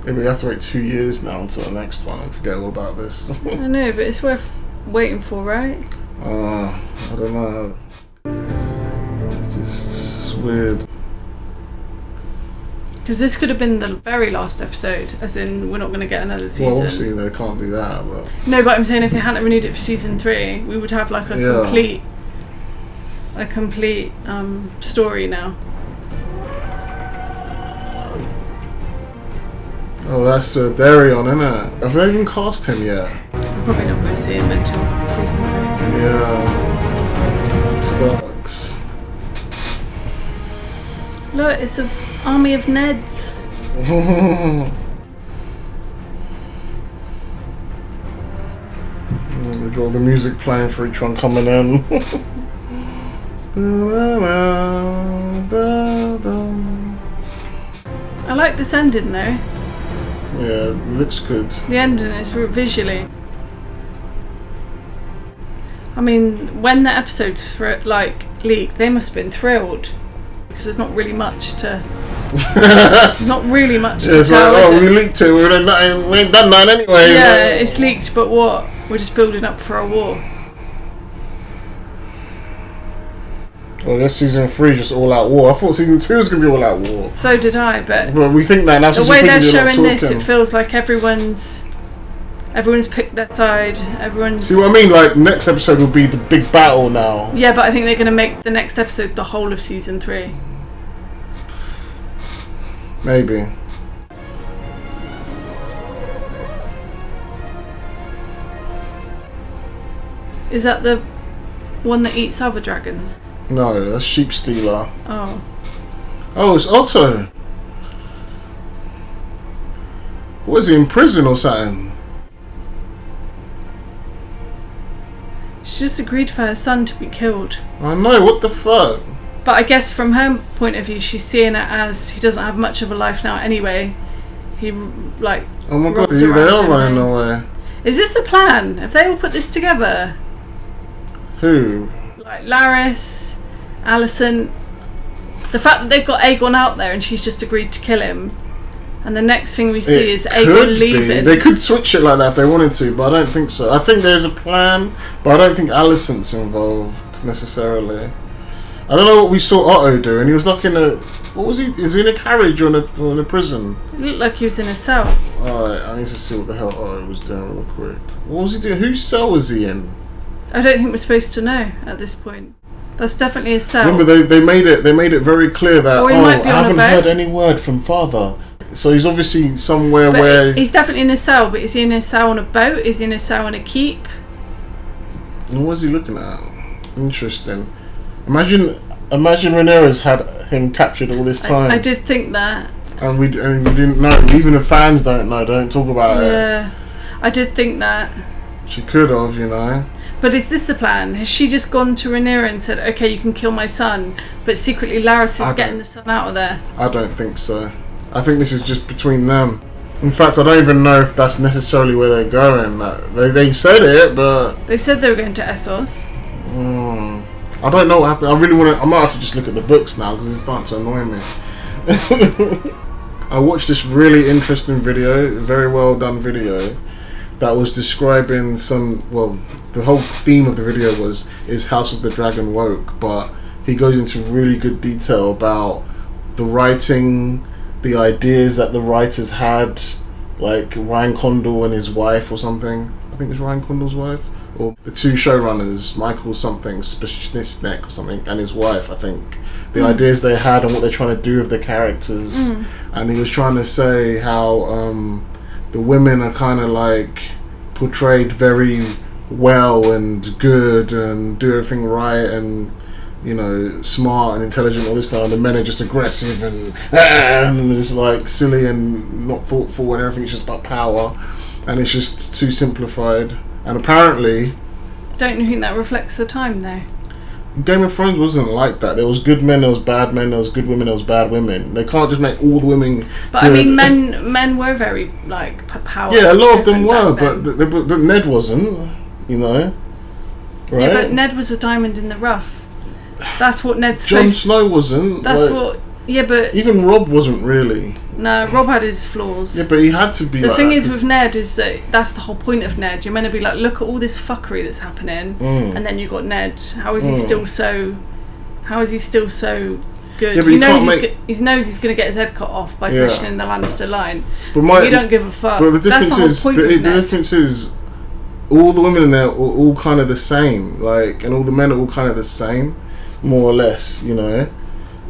Yeah, but you have to wait 2 years now until the next one and forget all about this. I know, but it's worth waiting for, right? I don't know. It's weird. Because this could have been the very last episode, as in we're not going to get another season. Well, obviously they can't do that, but... No, but I'm saying if they hadn't renewed it for season 3, we would have like a complete story now. Oh, that's Darion, isn't it? Have they even cast him yet? I'm probably not going to see him until season 3. Yeah. Sucks. Look, it's an army of Neds. We got all the music playing for each one coming in. I like this ending though. Yeah, it looks good. The ending is visually. I mean, when the episodes leaked, they must have been thrilled, because there's not really much to. Not really much to tell. Like, we leaked it. We ain't done that anyway. Yeah, it's leaked, but what? We're just building up for a war. Well, this season 3 just all out war. I thought season 2 was gonna be all out war. So did I, but we think that. That's the way they're showing this, it feels like everyone's picked their side. Everyone's. See what I mean? Like, next episode will be the big battle now. Yeah, but I think they're gonna make the next episode the whole of season 3. Maybe. Is that the one that eats other dragons? No, that's Sheep Stealer. Oh. Oh, it's Otto. What is he, in prison or something? She just agreed for her son to be killed. I know, what the fuck? But I guess from her point of view, she's seeing it as he doesn't have much of a life now anyway. He, like, oh my god, they are running away. Is this the plan? Have they all put this together? Who? Like Laris, Alicent. The fact that they've got Aegon out there and she's just agreed to kill him. And the next thing we see is Aegon leaving. They could switch it like that if they wanted to, but I don't think so. I think there's a plan, but I don't think Alicent's involved necessarily. I don't know what we saw Otto do, and he was like in a... What was he? Is he in a carriage or in a prison? It looked like he was in a cell. Alright, I need to see what the hell Otto was doing real quick. What was he doing? Whose cell was he in? I don't think we're supposed to know at this point. That's definitely a cell. Remember, they made it very clear that, I haven't heard any word from father. So he's obviously somewhere where... He's definitely in a cell, but is he in a cell on a boat? Is he in a cell on a keep? And what is he looking at? Interesting. Imagine Rhaenyra's had him captured all this time. I did think that. And we didn't know. Even the fans don't know. Don't talk about it. Yeah, I did think that. She could have, you know. But is this the plan? Has she just gone to Rhaenyra and said, okay, you can kill my son, but secretly Laris is getting the son out of there? I don't think so. I think this is just between them. In fact, I don't even know if that's necessarily where they're going. They said it, but... They said they were going to Essos. I don't know what happened. I might have to just look at the books now because it's starting to annoy me. I watched this really interesting video, very well done video, that was describing the whole theme of the video is House of the Dragon woke, but he goes into really good detail about the writing, the ideas that the writers had, like Ryan Condal and his wife or something. I think it's Ryan Condal's wife. Or the two showrunners, Michael something, Spishnisnek or something, and his wife, I think. The ideas they had and what they're trying to do with the characters. And he was trying to say how the women are kind of like portrayed very well and good and do everything right, and you know, smart and intelligent, all this kind of, the men are just aggressive and just like silly and not thoughtful, and everything's just about power, and it's just too simplified. And apparently, don't you think that reflects the time though? Game of Thrones wasn't like that. There was good men, there was bad men, there was good women, there was bad women. They can't just make all the women but good. I mean, men were very like power. Yeah, a lot of them were, but Ned wasn't, you know. Right? Yeah, but Ned was a diamond in the rough. That's what Ned's Jon Snow wasn't. That's like, what. Yeah, but even Rob wasn't really. No, Rob had his flaws. Yeah, but he had to be. The like thing that, is with Ned is that that's the whole point of Ned. You're meant to be like, look at all this fuckery that's happening, and then you got Ned. How is he still so? How is he still so good? Yeah, but he knows he's going to get his head cut off by questioning the Lannister line. But you don't give a fuck. But the difference that's the whole point is of Ned. the difference is all the women in there are all kind of the same, like, and all the men are all kind of the same, more or less, you know.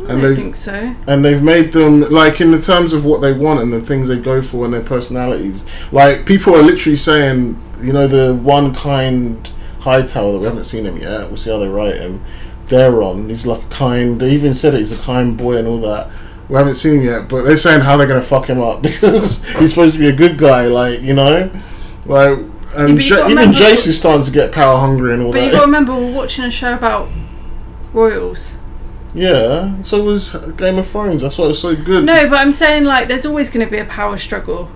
I don't think so. And they've made them, like, in the terms of what they want and the things they go for and their personalities. Like, people are literally saying, you know, the one kind Hightower that we haven't seen him yet, we'll see how they write him. Daron, he's like a kind, they even said it, he's a kind boy and all that. We haven't seen him yet, but they're saying how they're going to fuck him up because he's supposed to be a good guy, like, you know? Like, and even Jace is starting to get power hungry and all that. But you got to remember, we're watching a show about royals. Yeah, so was Game of Thrones. That's why it was so good. No, but I'm saying, like, there's always going to be a power struggle.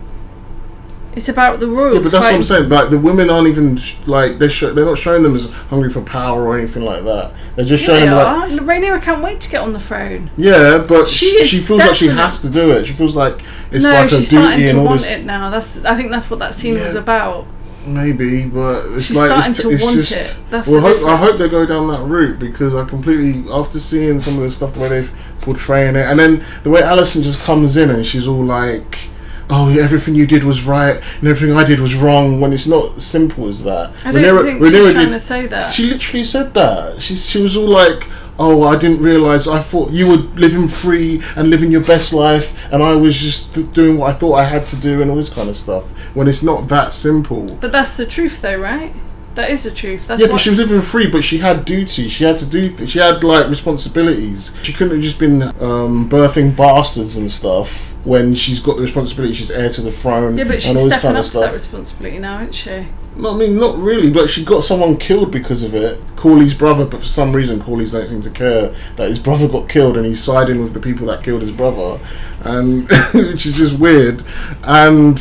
It's about the royals. Yeah, but that's what I'm saying. Like, the women aren't even like they're not showing them as hungry for power or anything like that. They're just showing them like Rhaenyra can't wait to get on the throne. Yeah, but she feels like she definite. has to do it. She feels like it's no, like a she's duty starting to and all want this. it now. I think that's what that scene was about. Maybe, but it's she's like starting to want just, it. That's well, the I hope they go down that route because I completely, after seeing some of the stuff, the way they've portraying it, and then the way Alicent just comes in and she's all like, "Oh, yeah, everything you did was right and everything I did was wrong." When it's not as simple as that. I don't think she's trying to say that. She literally said that. She was all like, "Oh, I didn't realise. I thought you were living free and living your best life, and I was just doing what I thought I had to do and all this kind of stuff." When it's not that simple. But that's the truth, though, right? That is the truth. That's but she was living free, but she had duty. She had to do. She had like responsibilities. She couldn't have just been birthing bastards and stuff when she's got the responsibility. She's heir to the throne. Yeah, but she's and all this stepping kind up of to that stuff. responsibility now, isn't she? No, I mean, not really, but she got someone killed because of it. Corley's brother, but for some reason Corley's don't seem to care that his brother got killed, and he's siding with the people that killed his brother, and which is just weird. And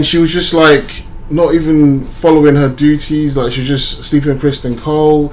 she was just like not even following her duties. Like she was just sleeping with Kristen Cole,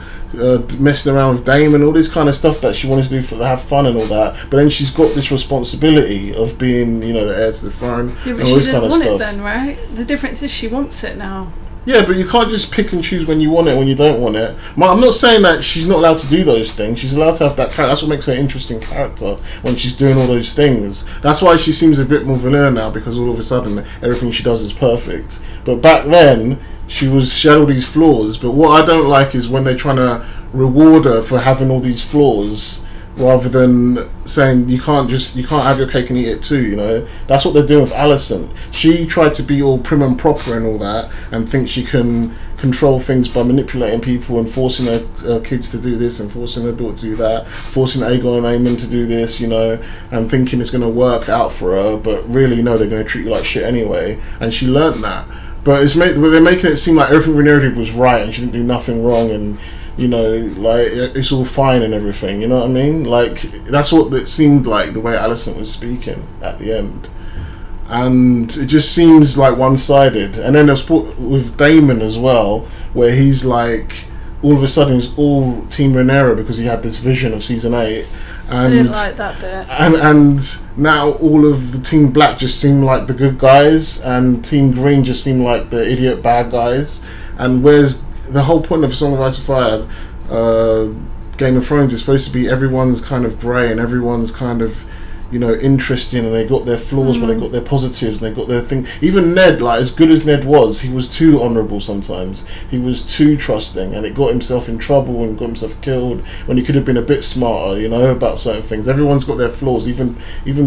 messing around with Damon, all this kind of stuff that she wanted to do to have fun and all that. But then she's got this responsibility of being, you know, the heir to the throne. Yeah, but and all she this didn't kind of want stuff. it then, right? The difference is she wants it now. Yeah, but you can't just pick and choose when you want it, when you don't want it. I'm not saying that she's not allowed to do those things. She's allowed to have that character. That's what makes her an interesting character when she's doing all those things. That's why she seems a bit more vanilla now, because all of a sudden everything she does is perfect. But back then she had all these flaws. But what I don't like is when they're trying to reward her for having all these flaws, rather than saying you can't have your cake and eat it too, you know. That's what they're doing with Alicent. She tried to be all prim and proper and all that, and think she can control things by manipulating people and forcing her kids to do this and forcing her daughter to do that, forcing Aegon and Aemon to do this, you know, and thinking it's going to work out for her, but really, no, they're going to treat you like shit anyway. And she learnt that. But they're making it seem like everything Rhaenyra did was right and she didn't do nothing wrong, and you know, like it's all fine and everything. You know what I mean? Like that's what it seemed like the way Alicent was speaking at the end, and it just seems like one-sided. And then there's with Damon as well, where he's like all of a sudden he's all Team Rhaenyra because he had this vision of season 8. And, I didn't like that bit. And now all of the Team Black just seem like the good guys, and Team Green just seem like the idiot bad guys. And whereas the whole point of Song of Ice and Fire, Game of Thrones, is supposed to be everyone's kind of grey and everyone's kind of, you know, interesting, and they got their flaws, but they got their positives, and they got their thing. Even Ned, like, as good as Ned was, he was too honourable sometimes. He was too trusting, and it got himself in trouble and got himself killed when he could have been a bit smarter, you know, about certain things. Everyone's got their flaws. Even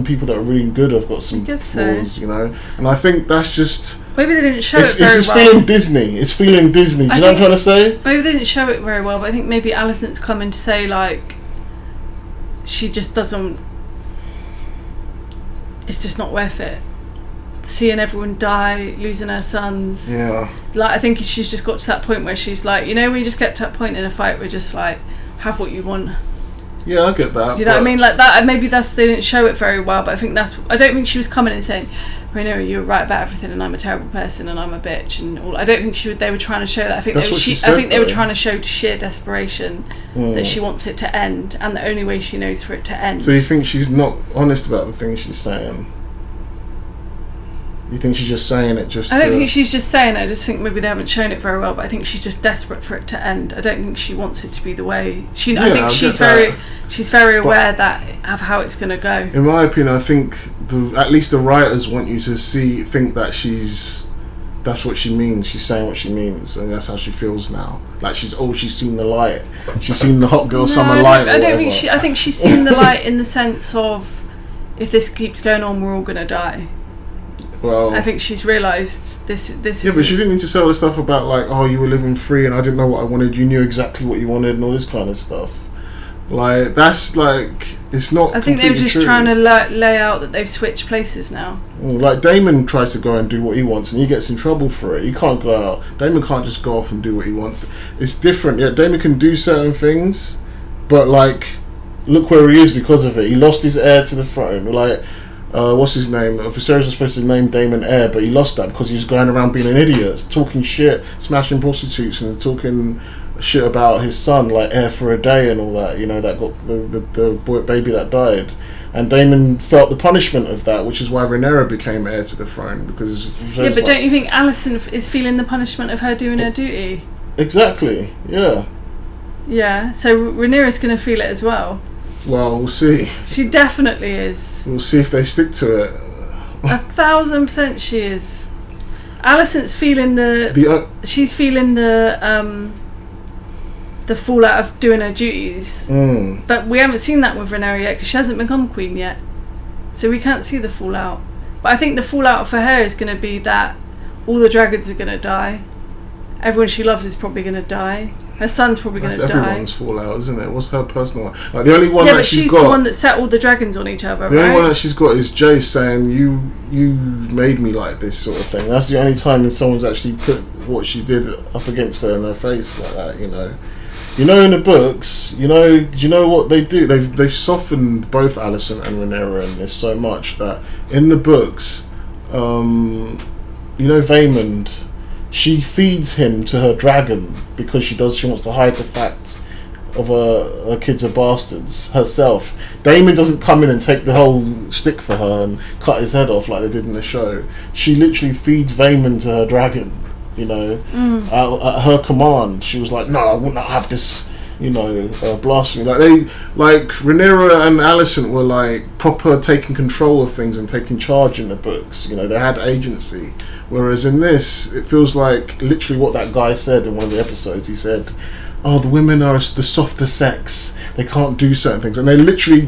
people that are really good have got some flaws, you know. And I think that's just... Maybe they didn't show it very well. It's just feeling Disney. It's feeling Disney. Do you know what I'm trying to say? Maybe they didn't show it very well, but I think maybe Alicent's coming to say, like, she just doesn't... It's just not worth it. Seeing everyone die, losing her sons. Yeah. Like, I think she's just got to that point where she's like, you know, when you just get to that point in a fight where just like, have what you want. Yeah, I get that. Do you know what I mean? Like that, and maybe they didn't show it very well, but I think I don't think she was coming and saying, Rhaenyra, you were right about everything, and I'm a terrible person, and I'm a bitch, and all. I don't think they were trying to show that. I think they were trying to show sheer desperation that she wants it to end, and the only way she knows for it to end. So you think she's not honest about the things she's saying? You think she's just saying it just I don't think she's just saying it. I just think maybe they haven't shown it very well, but I think she's just desperate for it to end. I don't think she wants it to be the way I think she's very aware of how it's going to go. In my opinion, I think at least the writers want you to think that that's what she means. She's saying what she means, and that's how she feels now. Like she's seen the light. She's seen the hot girl summer light. I don't think I think she's seen the light in the sense of, if this keeps going on, we're all going to die. Well, I think she's realised this. Yeah, but she didn't need to sell the stuff about like, oh, you were living free and I didn't know what I wanted. You knew exactly what you wanted and all this kind of stuff. Like that's like it's not. I think they were just trying to lay out that they've switched places now. Like Daemon tries to go and do what he wants and he gets in trouble for it. He can't go out. Daemon can't just go off and do what he wants. It's different. Yeah, Daemon can do certain things, but like, look where he is because of it. He lost his heir to the throne. Like. What's his name? Viserys was supposed to name Daemon heir, but he lost that because he was going around being an idiot, talking shit, smashing prostitutes, and talking shit about his son, like heir for a day and all that. You know, that got the boy baby that died, and Daemon felt the punishment of that, which is why Rhaenyra became heir to the throne because. Yeah, but don't you think Alicent is feeling the punishment of her doing her duty? Exactly. Yeah. Yeah. So Rhaenyra's going to feel it as well. Well, we'll see. She definitely is. We'll see if they stick to it. 1,000% she is. Alicent's feeling she's feeling the fallout of doing her duties. But we haven't seen that with Rhaenyra yet because she hasn't become queen yet. So we can't see the fallout. But I think the fallout for her is going to be that all the dragons are going to die. Everyone she loves is probably going to die. Her son's probably going to die. Everyone's fallout, isn't it? What's her personal one? Like the only one that she's got. Yeah, but she's the one that set all the dragons on each other. The only one that she's got is Jace saying, "You made me like this," sort of thing. That's the only time that someone's actually put what she did up against her in her face like that. You know. You know, in the books, do you know what they do? They've softened both Alicent and Rhaenyra in this so much that in the books, Vaemond. She feeds him to her dragon because she wants to hide the fact of her kids are bastards herself. Daemon doesn't come in and take the whole stick for her and cut his head off like they did in the show. She literally feeds Vaemond to her dragon, at her command. She was like, no, I will not have this, blasphemy. Like Rhaenyra and Alicent were like proper taking control of things and taking charge in the books. They had agency. Whereas in this, it feels like literally what that guy said in one of the episodes. He said, oh, the women are the softer sex. They can't do certain things. And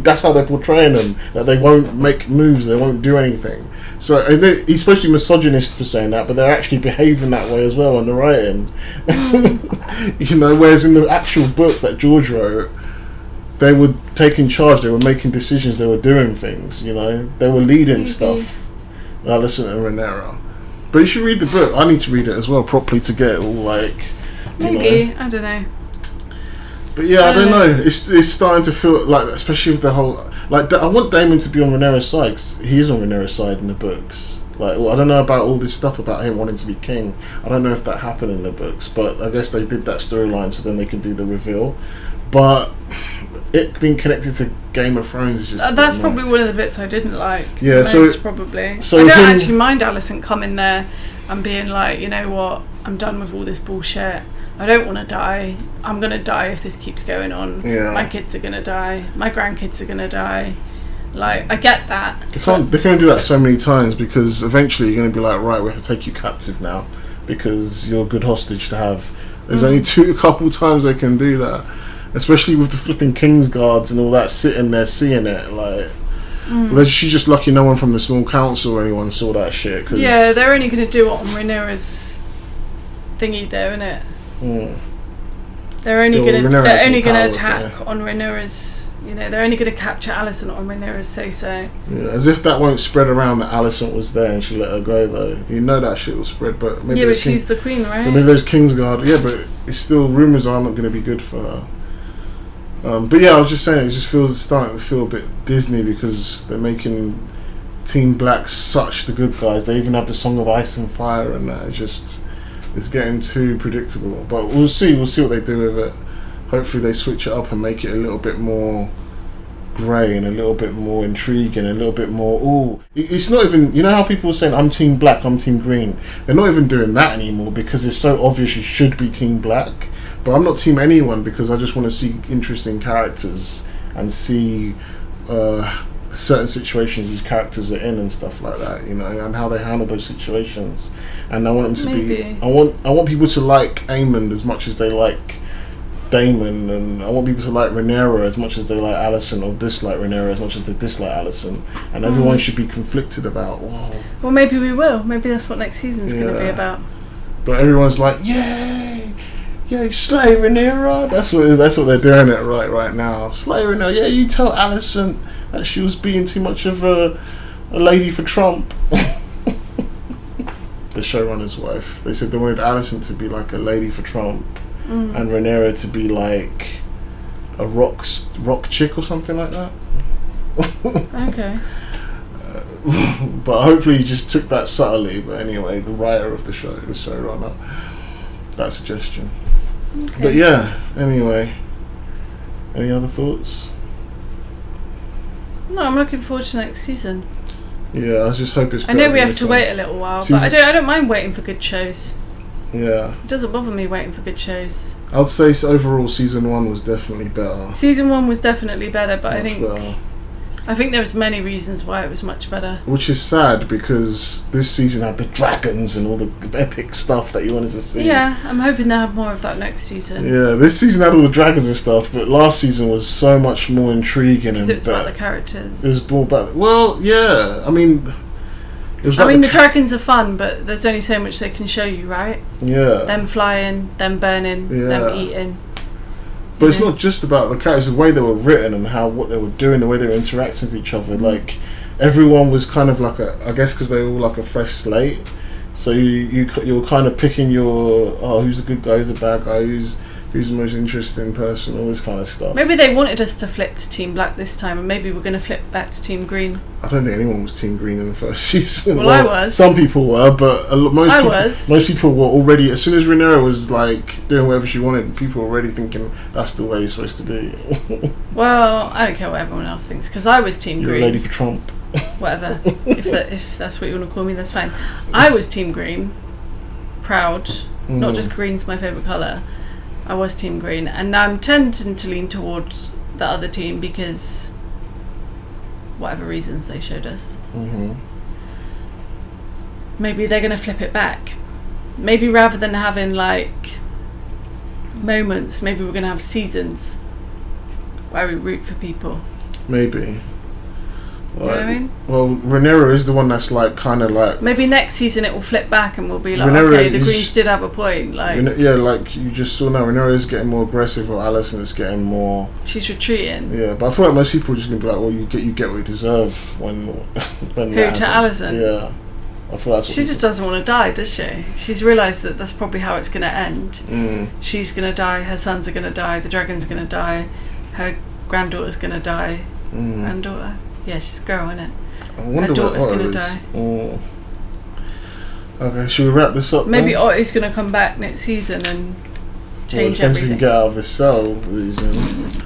that's how they're portraying them. That they won't make moves. They won't do anything. So he's supposed to be misogynist for saying that, but they're actually behaving that way as well on the writing. Whereas in the actual books that George wrote, they were taking charge. They were making decisions. They were doing things, They were leading stuff. Alicent and Rhaenyra. But you should read the book. I need to read it as well properly to get it all maybe I don't know. But yeah, I don't know. It's starting to feel like, especially with the whole I want Daemon to be on Rhaenyra's side. 'Cause he is on Rhaenyra's side in the books. I don't know about all this stuff about him wanting to be king. I don't know if that happened in the books, but I guess they did that storyline so then they could do the reveal. But it being connected to Game of Thrones is just that's probably one of the bits I didn't like. Yeah, probably. I don't actually mind Alicent coming there and being like, you know what, I'm done with all this bullshit. I don't want to die. I'm gonna die if this keeps going on. Yeah. My kids are gonna die. My grandkids are gonna die. Like, I get that. They can't do that so many times, because eventually you're going to be like, right, we have to take you captive now because you're a good hostage to have. There's only a couple times they can do that, especially with the flipping King's Guards and all that sitting there seeing it. Like, she's just lucky no one from the small council or anyone saw that shit. Cause yeah, they're only going to do it on Rhaenyra's thingy, though, innit? They're only going to attack on Rhaenyra's. You know, they're only going to capture Alicent on Rhaenyra's say-so. Yeah, as if that won't spread around that Alicent was there and she let her go, though. You know that shit will spread, but maybe... Yeah, but she's the queen, right? Maybe those Kingsguard... Yeah, but it's still... Rumours are not going to be good for her. But yeah, I was just saying, it just starting to feel a bit Disney, because they're making Team Black such the good guys. They even have the Song of Ice and Fire and that. It's getting too predictable. But we'll see what they do with it. Hopefully they switch it up and make it a little bit more grey and a little bit more intriguing, a little bit more... Ooh, it's not even... You know how people are saying, I'm Team Black, I'm Team Green? They're not even doing that anymore, because it's so obvious you should be Team Black. But I'm not Team anyone, because I just want to see interesting characters and see certain situations these characters are in and stuff like that, you know, and how they handle those situations. And I want them to be... I want people to like Aemond as much as they like Daemon, and I want people to like Rhaenyra as much as they like Alicent, or dislike Rhaenyra as much as they dislike Alicent, and everyone should be conflicted about. Whoa. Well, maybe we will. Maybe that's what next season's going to be about. But everyone's like, yay, slay Rhaenyra. That's what they're doing it right now. Slay Rhaenyra. Yeah, you tell Alicent that she was being too much of a lady for Trump. The showrunner's wife. They said they wanted Alicent to be like a lady for Trump. And Rhaenyra to be like a rock chick or something like that. Okay. But hopefully he just took that subtly. But anyway, the writer of the showrunner, that suggestion. Okay. But yeah, anyway, any other thoughts? No, I'm looking forward to next season. Yeah, I just hope it's better. I know we have to wait a little while, but I don't mind waiting for good shows. Yeah. It doesn't bother me waiting for good shows. I'd say overall season 1 was definitely better. Season 1 was definitely better, but I think there was many reasons why it was much better. Which is sad, because this season had the dragons and all the epic stuff that you wanted to see. Yeah, I'm hoping they'll have more of that next season. Yeah, this season had all the dragons and stuff, but last season was so much more intriguing. Because it's about the characters. It was more about... Well, yeah, I mean... the dragons are fun, but there's only so much they can show you, right? Yeah. Them flying, them burning, them eating. But it's not just about the characters, the way they were written and what they were doing, the way they were interacting with each other. Like, everyone was kind of like I guess because they were all like a fresh slate. So you were kind of picking your, who's a good guy, who's a bad guy, who's the most interesting person, all this kind of stuff. Maybe they wanted us to flip to Team Black this time, and maybe we're going to flip back to Team Green. I don't think anyone was Team Green in the first season. Well, I was. Some people were, but most people were already. As soon as Rhaenyra was like doing whatever she wanted, people were already thinking that's the way you're supposed to be. Well, I don't care what everyone else thinks, because I was Team Green. You're a lady for Trump. Whatever. if that's what you want to call me, that's fine. I was Team Green. Proud. Not just green's my favourite colour. I was Team Green, and now I'm tending to lean towards the other team because whatever reasons they showed us. Maybe they're going to flip it back. Maybe rather than having like moments, maybe we're going to have seasons where we root for people. Maybe. Do you know what I mean? Well, Rhaenyra is the one that's like kind of like... Maybe next season it will flip back and we'll be like, okay, the Greens did have a point. Like, yeah, like you just saw now, Rhaenyra is getting more aggressive, or Alicent is getting more... She's retreating. Yeah, but I feel like most people are just going to be like, well, you get what you deserve when Who, to Alicent? Yeah. I feel that's what she just doesn't want to die, does she? She's realised that that's probably how it's going to end. She's going to die, her sons are going to die, the dragon's going to die, her granddaughter's going to die. Granddaughter? Yeah, she's a girl, isn't it? Her daughter's going to die. Okay, should we wrap this up? Maybe Otto's going to come back next season and change everything. If we can get out of this cell.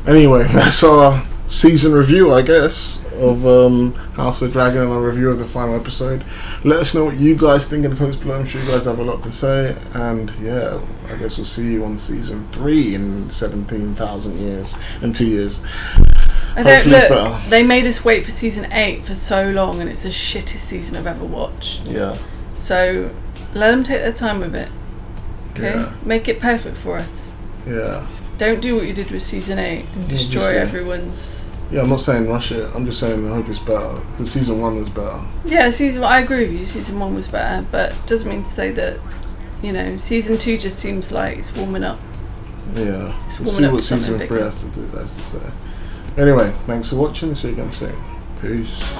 Anyway, that's our season review, I guess, of House of Dragon, and our review of the final episode. Let us know what you guys think in the comments below. I'm sure you guys have a lot to say. And yeah, I guess we'll see you on season 3 in 17,000 years, in 2 years. I don't Hopefully it's look. better. They made us wait for season 8 for so long, and it's the shittest season I've ever watched. Yeah. So let them take their time with it. Okay, Yeah. make it perfect for us. Yeah. Don't do what you did with season 8 and destroy Obviously. everyone's. Yeah, I'm not saying rush it. I'm just saying I hope it's better because season 1 was better. Yeah, I agree with you. Season 1 was better, but doesn't mean to say that season 2 just seems like it's warming up. Yeah. It's We'll warming see up what to something season 3 bigger. has to say. Anyway, thanks for watching. See you again soon. Peace.